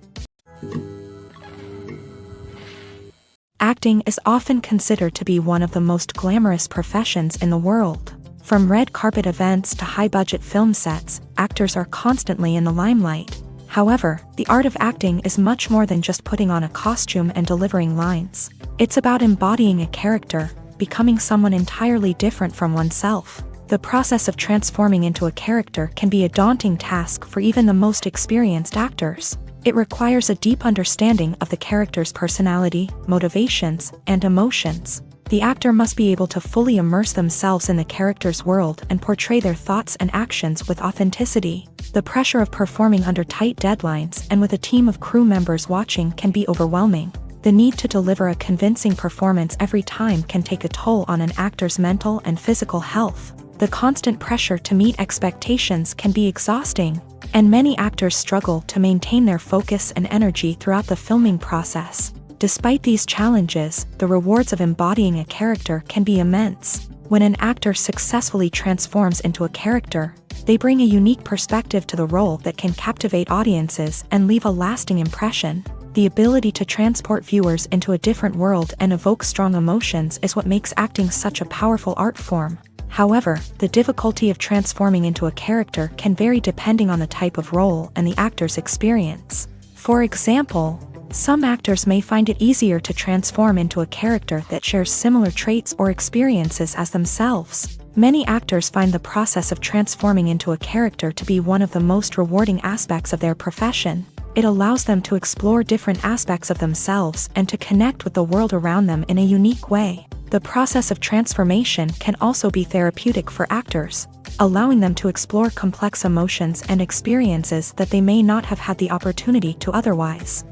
S1: Acting is often considered to be one of the most glamorous professions in the world. From red carpet events to high-budget film sets, actors are constantly in the limelight. However, the art of acting is much more than just putting on a costume and delivering lines. It's about embodying a character, becoming someone entirely different from oneself. The process of transforming into a character can be a daunting task for even the most experienced actors. It requires a deep understanding of the character's personality, motivations, and emotions. The actor must be able to fully immerse themselves in the character's world and portray their thoughts and actions with authenticity. The pressure of performing under tight deadlines and with a team of crew members watching can be overwhelming. The need to deliver a convincing performance every time can take a toll on an actor's mental and physical health. The constant pressure to meet expectations can be exhausting, and many actors struggle to maintain their focus and energy throughout the filming process. Despite these challenges, the rewards of embodying a character can be immense. When an actor successfully transforms into a character, they bring a unique perspective to the role that can captivate audiences and leave a lasting impression. The ability to transport viewers into a different world and evoke strong emotions is what makes acting such a powerful art form. However, the difficulty of transforming into a character can vary depending on the type of role and the actor's experience. For example, some actors may find it easier to transform into a character that shares similar traits or experiences as themselves. Many actors find the process of transforming into a character to be one of the most rewarding aspects of their profession. It allows them to explore different aspects of themselves and to connect with the world around them in a unique way. The process of transformation can also be therapeutic for actors, allowing them to explore complex emotions and experiences that they may not have had the opportunity to otherwise.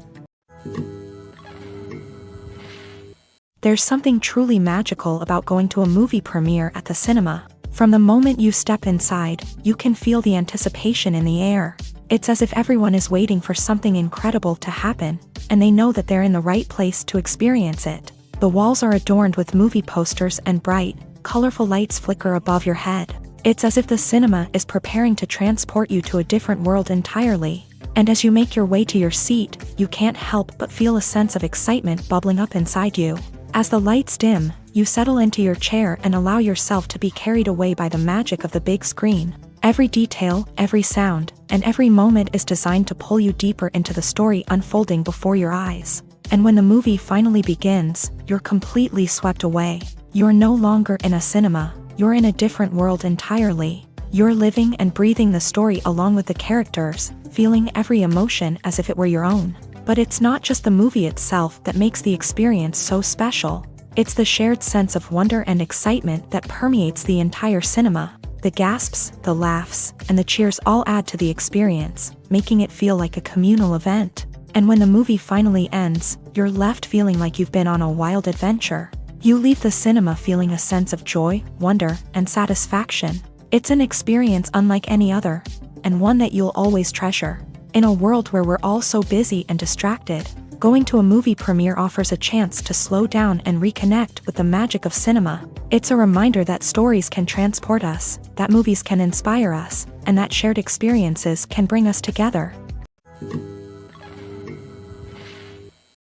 S1: There's something truly magical about going to a movie premiere at the cinema. From the moment you step inside, you can feel the anticipation in the air. It's as if everyone is waiting for something incredible to happen, and they know that they're in the right place to experience it. The walls are adorned with movie posters and bright, colorful lights flicker above your head. It's as if the cinema is preparing to transport you to a different world entirely. And as you make your way to your seat, you can't help but feel a sense of excitement bubbling up inside you. As the lights dim, you settle into your chair and allow yourself to be carried away by the magic of the big screen. Every detail, every sound, and every moment is designed to pull you deeper into the story unfolding before your eyes. And when the movie finally begins, you're completely swept away. You're no longer in a cinema, you're in a different world entirely. You're living and breathing the story along with the characters, feeling every emotion as if it were your own. But it's not just the movie itself that makes the experience so special. It's the shared sense of wonder and excitement that permeates the entire cinema. The gasps, the laughs, and the cheers all add to the experience, making it feel like a communal event. And when the movie finally ends, you're left feeling like you've been on a wild adventure. You leave the cinema feeling a sense of joy, wonder, and satisfaction. It's an experience unlike any other, and one that you'll always treasure. In a world where we're all so busy and distracted, going to a movie premiere offers a chance to slow down and reconnect with the magic of cinema. It's a reminder that stories can transport us, that movies can inspire us, and that shared experiences can bring us together.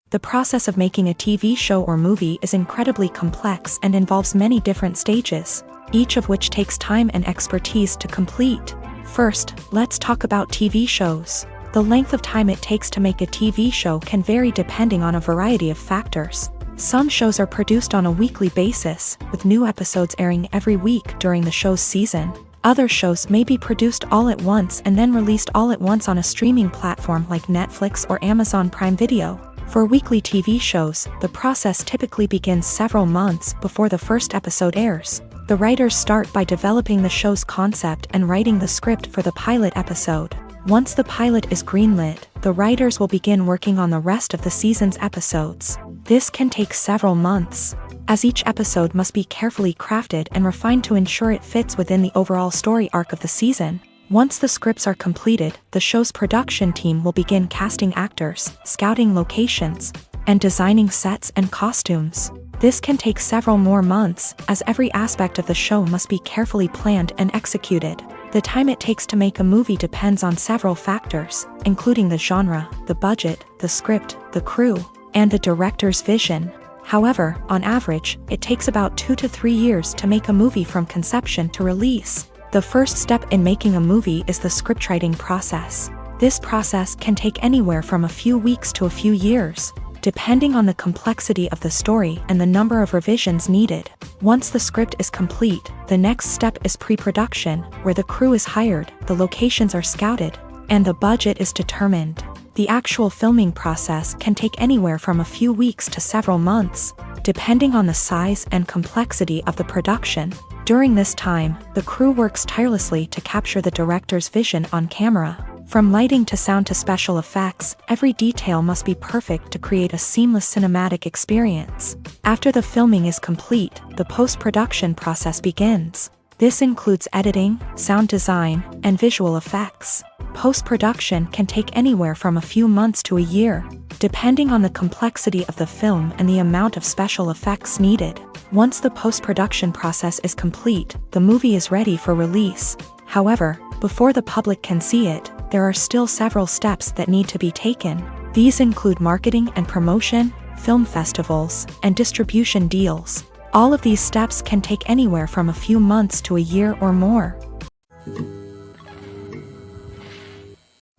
S1: The process of making a TV show or movie is incredibly complex and involves many different stages, each of which takes time and expertise to complete. First, let's talk about TV shows. The length of time it takes to make a TV show can vary depending on a variety of factors. Some shows are produced on a weekly basis, with new episodes airing every week during the show's season. Other shows may be produced all at once and then released all at once on a streaming platform like Netflix or Amazon Prime Video. For weekly TV shows, the process typically begins several months before the first episode airs. The writers start by developing the show's concept and writing the script for the pilot episode. Once the pilot is greenlit, the writers will begin working on the rest of the season's episodes. This can take several months, as each episode must be carefully crafted and refined to ensure it fits within the overall story arc of the season. Once the scripts are completed, the show's production team will begin casting actors, scouting locations, and designing sets and costumes. This can take several more months, as every aspect of the show must be carefully planned and executed. The time it takes to make a movie depends on several factors, including the genre, the budget, the script, the crew, and the director's vision. However, on average, it takes about 2 to 3 years to make a movie from conception to release. The first step in making a movie is the scriptwriting process. This process can take anywhere from a few weeks to a few years, depending on the complexity of the story and the number of revisions needed. Once the script is complete, the next step is pre-production, where the crew is hired, the locations are scouted, and the budget is determined. The actual filming process can take anywhere from a few weeks to several months, depending on the size and complexity of the production. During this time, the crew works tirelessly to capture the director's vision on camera. From lighting to sound to special effects, every detail must be perfect to create a seamless cinematic experience. After the filming is complete, the post-production process begins. This includes editing, sound design, and visual effects. Post-production can take anywhere from a few months to a year, depending on the complexity of the film and the amount of special effects needed. Once the post-production process is complete, the movie is ready for release. However, before the public can see it, there are still several steps that need to be taken. These include marketing and promotion, film festivals, and distribution deals. All of these steps can take anywhere from a few months to a year or more.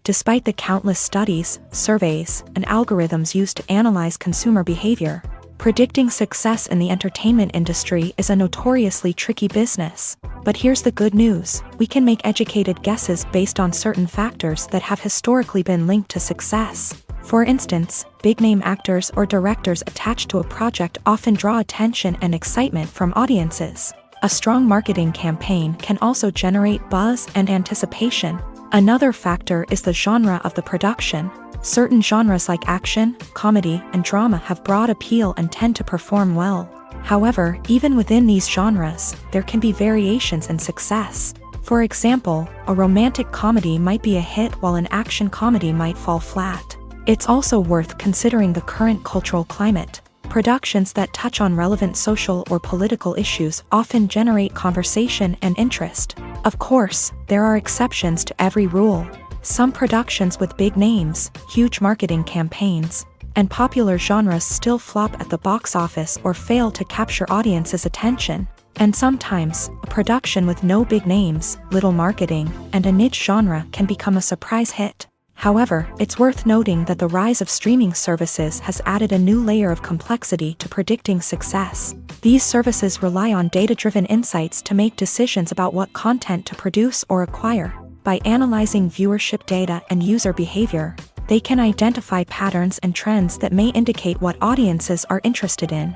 S1: Despite the countless studies, surveys, and algorithms used to analyze consumer behavior, predicting success in the entertainment industry is a notoriously tricky business. But here's the good news: we can make educated guesses based on certain factors that have historically been linked to success. For instance, big-name actors or directors attached to a project often draw attention and excitement from audiences. A strong marketing campaign can also generate buzz and anticipation. Another factor is the genre of the production. Certain genres like action, comedy, and drama have broad appeal and tend to perform well. However, even within these genres, there can be variations in success. For example, a romantic comedy might be a hit while an action comedy might fall flat. It's also worth considering the current cultural climate. Productions that touch on relevant social or political issues often generate conversation and interest. Of course, there are exceptions to every rule. Some productions with big names, huge marketing campaigns, and popular genres still flop at the box office or fail to capture audiences' attention. And sometimes, a production with no big names, little marketing, and a niche genre can become a surprise hit. However, it's worth noting that the rise of streaming services has added a new layer of complexity to predicting success. These services rely on data-driven insights to make decisions about what content to produce or acquire. By analyzing viewership data and user behavior, they can identify patterns and trends that may indicate what audiences are interested in.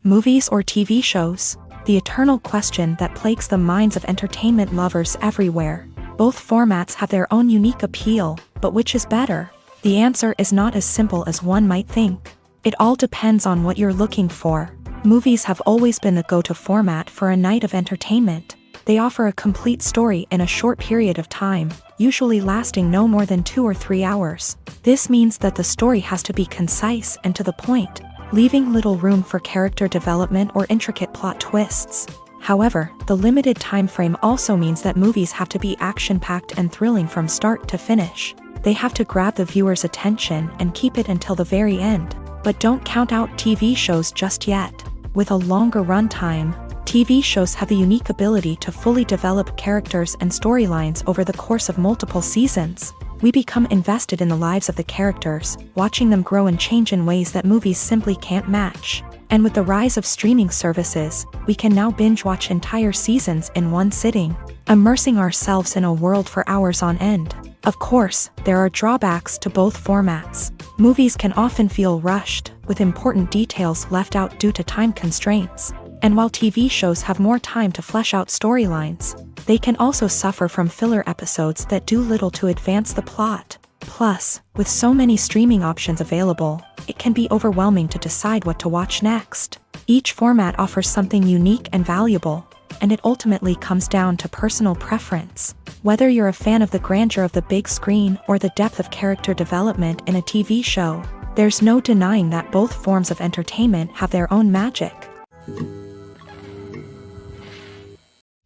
S1: Movies or TV shows? The eternal question that plagues the minds of entertainment lovers everywhere. Both formats have their own unique appeal, but which is better? The answer is not as simple as one might think. It all depends on what you're looking for. Movies have always been the go-to format for a night of entertainment. They offer a complete story in a short period of time, usually lasting no more than 2 or 3 hours. This means that the story has to be concise and to the point, leaving little room for character development or intricate plot twists. However, the limited time frame also means that movies have to be action-packed and thrilling from start to finish. They have to grab the viewer's attention and keep it until the very end. But don't count out TV shows just yet. With a longer runtime, TV shows have the unique ability to fully develop characters and storylines over the course of multiple seasons. We become invested in the lives of the characters, watching them grow and change in ways that movies simply can't match. And with the rise of streaming services, we can now binge-watch entire seasons in one sitting, immersing ourselves in a world for hours on end. Of course, there are drawbacks to both formats. Movies can often feel rushed, with important details left out due to time constraints. And while TV shows have more time to flesh out storylines, they can also suffer from filler episodes that do little to advance the plot. Plus, with so many streaming options available, it can be overwhelming to decide what to watch next. Each format offers something unique and valuable, and it ultimately comes down to personal preference. Whether you're a fan of the grandeur of the big screen or the depth of character development in a TV show, there's no denying that both forms of entertainment have their own magic.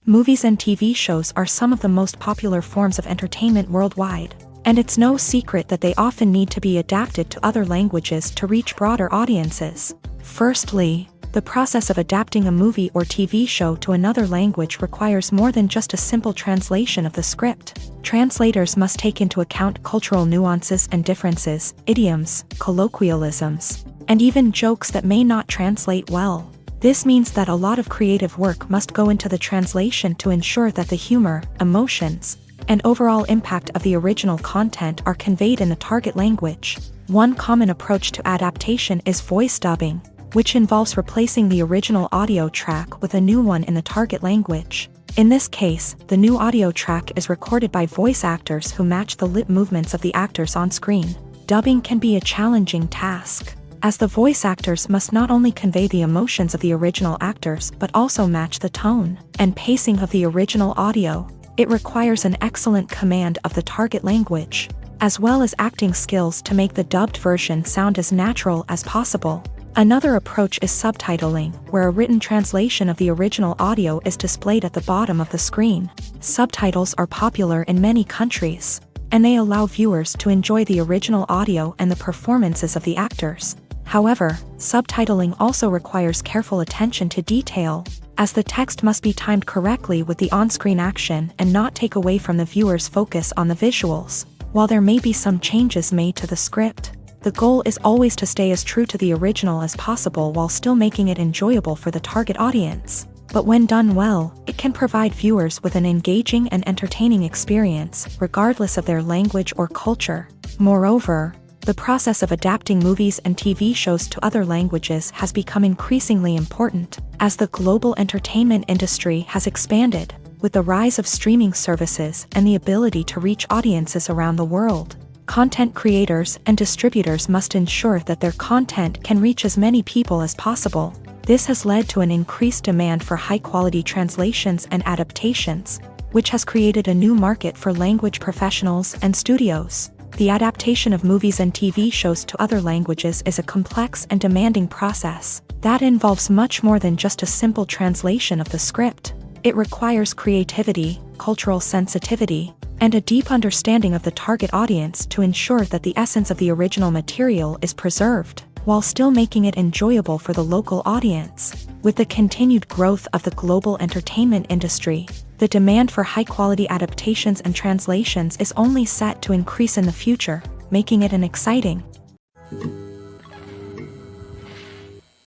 S1: Movies and TV shows are some of the most popular forms of entertainment worldwide. And it's no secret that they often need to be adapted to other languages to reach broader audiences. Firstly, the process of adapting a movie or TV show to another language requires more than just a simple translation of the script. Translators must take into account cultural nuances and differences, idioms, colloquialisms, and even jokes that may not translate well. This means that a lot of creative work must go into the translation to ensure that the humor, emotions, and overall impact of the original content are conveyed in the target language. One common approach to adaptation is voice dubbing, which involves replacing the original audio track with a new one in the target language. In this case, the new audio track is recorded by voice actors who match the lip movements of the actors on screen. Dubbing can be a challenging task, as the voice actors must not only convey the emotions of the original actors but also match the tone and pacing of the original audio. It requires an excellent command of the target language, as well as acting skills to make the dubbed version sound as natural as possible. Another approach is subtitling, where a written translation of the original audio is displayed at the bottom of the screen. Subtitles are popular in many countries, and they allow viewers to enjoy the original audio and the performances of the actors. However, subtitling also requires careful attention to detail, as the text must be timed correctly with the on-screen action and not take away from the viewer's focus on the visuals. While there may be some changes made to the script, the goal is always to stay as true to the original as possible while still making it enjoyable for the target audience. But when done well, it can provide viewers with an engaging and entertaining experience, regardless of their language or culture. Moreover, the process of adapting movies and TV shows to other languages has become increasingly important, as the global entertainment industry has expanded, with the rise of streaming services and the ability to reach audiences around the world. Content creators and distributors must ensure that their content can reach as many people as possible. This has led to an increased demand for high-quality translations and adaptations, which has created a new market for language professionals and studios. The adaptation of movies and TV shows to other languages is a complex and demanding process that involves much more than just a simple translation of the script. It requires creativity, cultural sensitivity, and a deep understanding of the target audience to ensure that the essence of the original material is preserved, while still making it enjoyable for the local audience. With the continued growth of the global entertainment industry, the demand for high-quality adaptations and translations is only set to increase in the future, making it an exciting.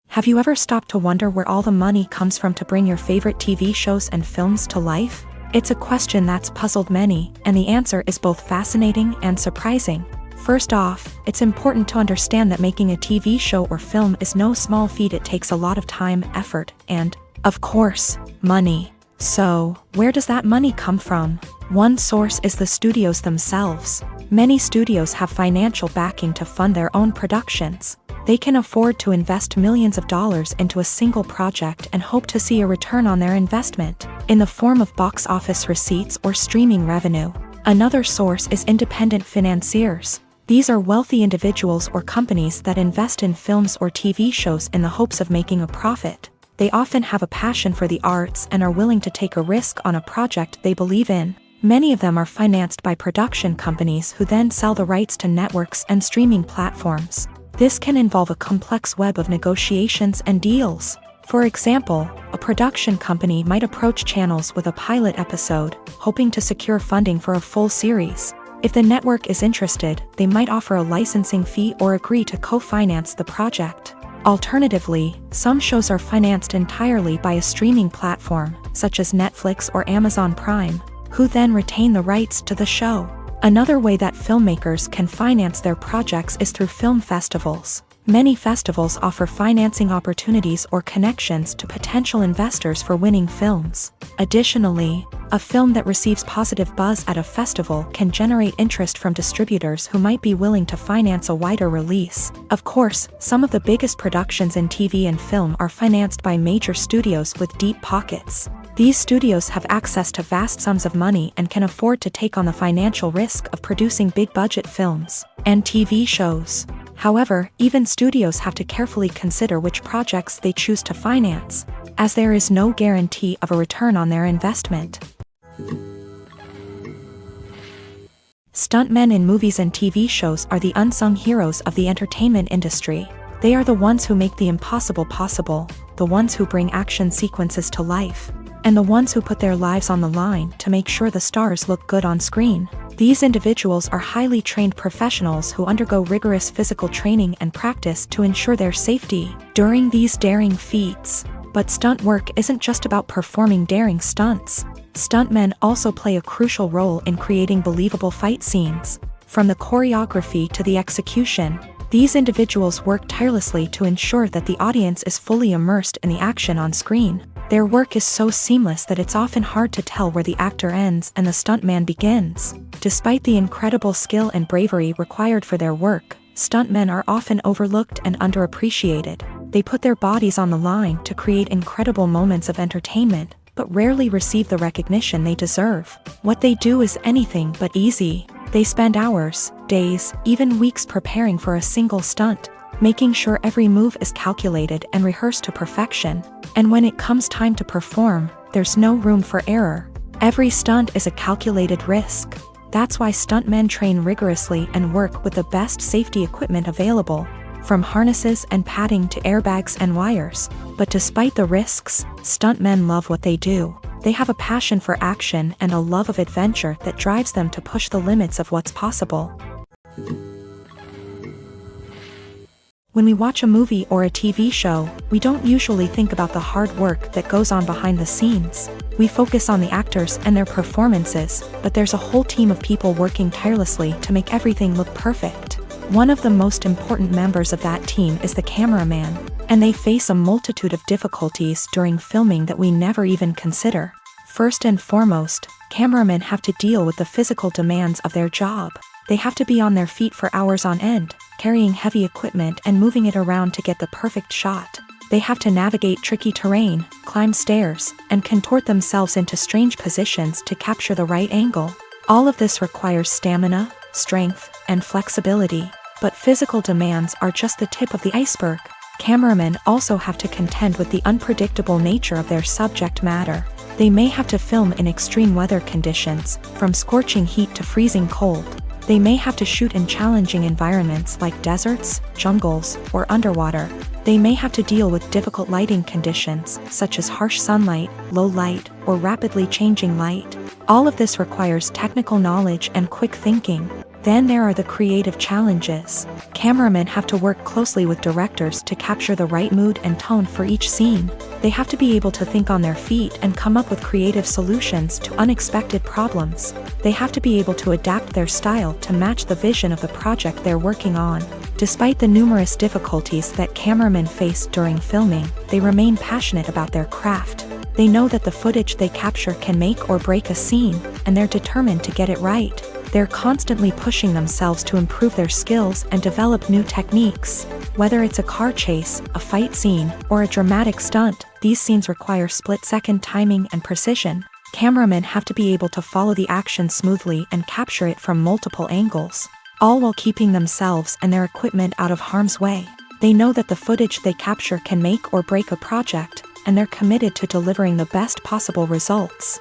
S1: Have you ever stopped to wonder where all the money comes from to bring your favorite TV shows and films to life? It's a question that's puzzled many, and the answer is both fascinating and surprising. First off, it's important to understand that making a TV show or film is no small feat. It takes a lot of time, effort, and, of course, money. So, where does that money come from? One source is the studios themselves. Many studios have financial backing to fund their own productions. They can afford to invest millions of dollars into a single project and hope to see a return on their investment, in the form of box office receipts or streaming revenue. Another source is independent financiers. These are wealthy individuals or companies that invest in films or TV shows in the hopes of making a profit. They often have a passion for the arts and are willing to take a risk on a project they believe in. Many of them are financed by production companies who then sell the rights to networks and streaming platforms. This can involve a complex web of negotiations and deals. For example, a production company might approach channels with a pilot episode, hoping to secure funding for a full series. If the network is interested, they might offer a licensing fee or agree to co-finance the project. Alternatively, some shows are financed entirely by a streaming platform, such as Netflix or Amazon Prime, who then retain the rights to the show. Another way that filmmakers can finance their projects is through film festivals. Many festivals offer financing opportunities or connections to potential investors for winning films. Additionally, a film that receives positive buzz at a festival can generate interest from distributors who might be willing to finance a wider release. Of course, some of the biggest productions in TV and film are financed by major studios with deep pockets. These studios have access to vast sums of money and can afford to take on the financial risk of producing big-budget films and TV shows. However, even studios have to carefully consider which projects they choose to finance, as there is no guarantee of a return on their investment. Stuntmen in movies and TV shows are the unsung heroes of the entertainment industry. They are the ones who make the impossible possible, the ones who bring action sequences to life, and the ones who put their lives on the line to make sure the stars look good on screen. These individuals are highly trained professionals who undergo rigorous physical training and practice to ensure their safety during these daring feats. But stunt work isn't just about performing daring stunts. Stuntmen also play a crucial role in creating believable fight scenes. From the choreography to the execution, these individuals work tirelessly to ensure that the audience is fully immersed in the action on screen. Their work is so seamless that it's often hard to tell where the actor ends and the stuntman begins. Despite the incredible skill and bravery required for their work, stuntmen are often overlooked and underappreciated. They put their bodies on the line to create incredible moments of entertainment, but rarely receive the recognition they deserve. What they do is anything but easy. They spend hours, days, even weeks preparing for a single stunt, making sure every move is calculated and rehearsed to perfection. And when it comes time to perform, there's no room for error. Every stunt is a calculated risk. That's why stuntmen train rigorously and work with the best safety equipment available, from harnesses and padding to airbags and wires. But despite the risks, stuntmen love what they do. They have a passion for action and a love of adventure that drives them to push the limits of what's possible. When we watch a movie or a TV show, we don't usually think about the hard work that goes on behind the scenes. We focus on the actors and their performances, but there's a whole team of people working tirelessly to make everything look perfect. One of the most important members of that team is the cameraman, and they face a multitude of difficulties during filming that we never even consider. First and foremost, cameramen have to deal with the physical demands of their job. They have to be on their feet for hours on end, carrying heavy equipment and moving it around to get the perfect shot. They have to navigate tricky terrain, climb stairs, and contort themselves into strange positions to capture the right angle. All of this requires stamina, strength, and flexibility. But physical demands are just the tip of the iceberg. Cameramen also have to contend with the unpredictable nature of their subject matter. They may have to film in extreme weather conditions, from scorching heat to freezing cold. They may have to shoot in challenging environments like deserts, jungles, or underwater. They may have to deal with difficult lighting conditions, such as harsh sunlight, low light, or rapidly changing light. All of this requires technical knowledge and quick thinking. Then there are the creative challenges. Cameramen have to work closely with directors to capture the right mood and tone for each scene. They have to be able to think on their feet and come up with creative solutions to unexpected problems. They have to be able to adapt their style to match the vision of the project they're working on. Despite the numerous difficulties that cameramen face during filming, they remain passionate about their craft. They know that the footage they capture can make or break a scene, and they're determined to get it right. They're constantly pushing themselves to improve their skills and develop new techniques. Whether it's a car chase, a fight scene, or a dramatic stunt, these scenes require split-second timing and precision. Cameramen have to be able to follow the action smoothly and capture it from multiple angles, all while keeping themselves and their equipment out of harm's way. They know that the footage they capture can make or break a project, and they're committed to delivering the best possible results.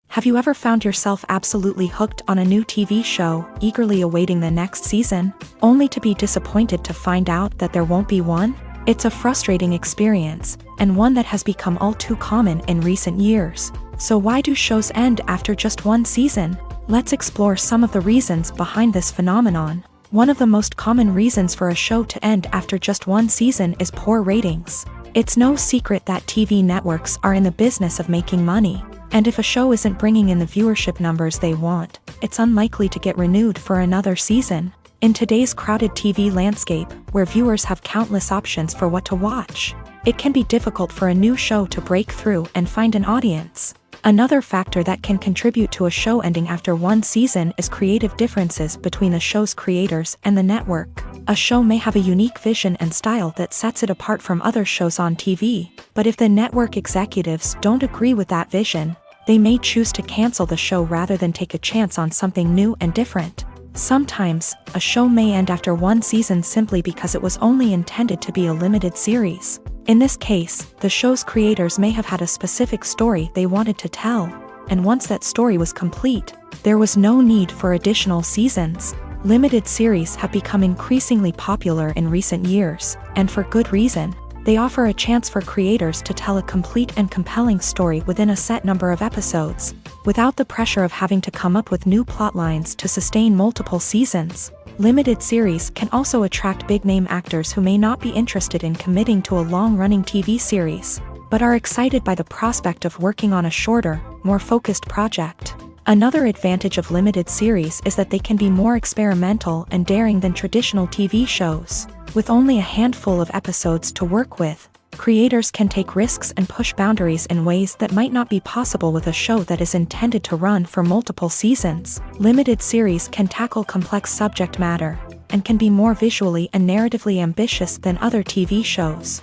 S1: Have you ever found yourself absolutely hooked on a new TV show, eagerly awaiting the next season, only to be disappointed to find out that there won't be one? It's a frustrating experience, and one that has become all too common in recent years. So why do shows end after just one season? Let's explore some of the reasons behind this phenomenon. One of the most common reasons for a show to end after just one season is poor ratings. It's no secret that TV networks are in the business of making money. And if a show isn't bringing in the viewership numbers they want, it's unlikely to get renewed for another season. In today's crowded TV landscape, where viewers have countless options for what to watch, it can be difficult for a new show to break through and find an audience. Another factor that can contribute to a show ending after one season is creative differences between the show's creators and the network. A show may have a unique vision and style that sets it apart from other shows on TV, but if the network executives don't agree with that vision, they may choose to cancel the show rather than take a chance on something new and different. Sometimes, a show may end after one season simply because it was only intended to be a limited series. In this case, the show's creators may have had a specific story they wanted to tell, and once that story was complete, there was no need for additional seasons. Limited series have become increasingly popular in recent years, and for good reason. They offer a chance for creators to tell a complete and compelling story within a set number of episodes, without the pressure of having to come up with new plotlines to sustain multiple seasons. Limited series can also attract big-name actors who may not be interested in committing to a long-running TV series, but are excited by the prospect of working on a shorter, more focused project. Another advantage of limited series is that they can be more experimental and daring than traditional TV shows. With only a handful of episodes to work with, creators can take risks and push boundaries in ways that might not be possible with a show that is intended to run for multiple seasons. Limited series can tackle complex subject matter, and can be more visually and narratively ambitious than other TV shows.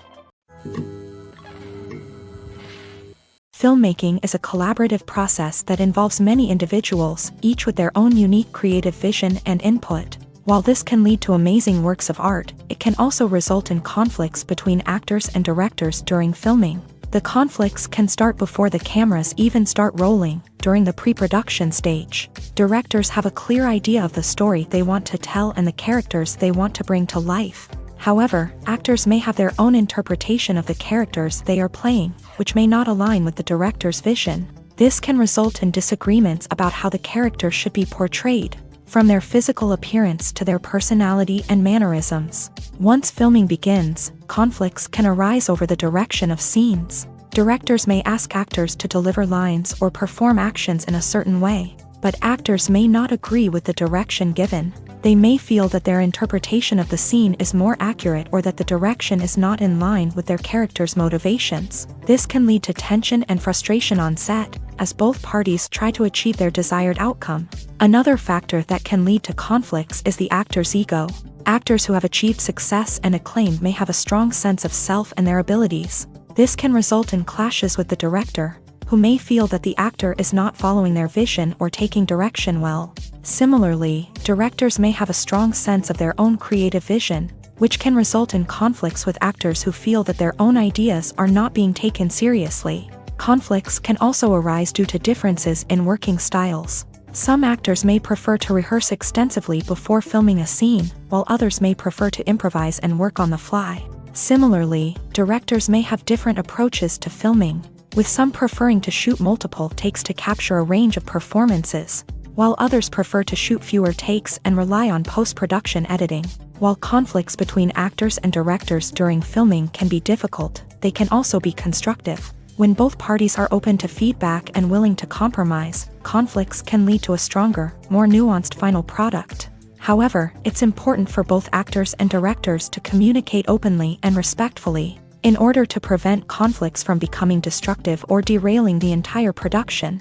S1: Filmmaking is a collaborative process that involves many individuals, each with their own unique creative vision and input. While this can lead to amazing works of art, it can also result in conflicts between actors and directors during filming. The conflicts can start before the cameras even start rolling, during the pre-production stage. Directors have a clear idea of the story they want to tell and the characters they want to bring to life. However, actors may have their own interpretation of the characters they are playing, which may not align with the director's vision. This can result in disagreements about how the character should be portrayed, from their physical appearance to their personality and mannerisms. Once filming begins, conflicts can arise over the direction of scenes. Directors may ask actors to deliver lines or perform actions in a certain way, but actors may not agree with the direction given. They may feel that their interpretation of the scene is more accurate or that the direction is not in line with their character's motivations. This can lead to tension and frustration on set, as both parties try to achieve their desired outcome. Another factor that can lead to conflicts is the actor's ego. Actors who have achieved success and acclaim may have a strong sense of self and their abilities. This can result in clashes with the director, who may feel that the actor is not following their vision or taking direction well. Similarly, directors may have a strong sense of their own creative vision, which can result in conflicts with actors who feel that their own ideas are not being taken seriously. Conflicts can also arise due to differences in working styles. Some actors may prefer to rehearse extensively before filming a scene, while others may prefer to improvise and work on the fly. Similarly, directors may have different approaches to filming, with some preferring to shoot multiple takes to capture a range of performances, while others prefer to shoot fewer takes and rely on post-production editing. While conflicts between actors and directors during filming can be difficult, they can also be constructive. When both parties are open to feedback and willing to compromise, conflicts can lead to a stronger, more nuanced final product. However, it's important for both actors and directors to communicate openly and respectfully, in order to prevent conflicts from becoming destructive or derailing the entire production.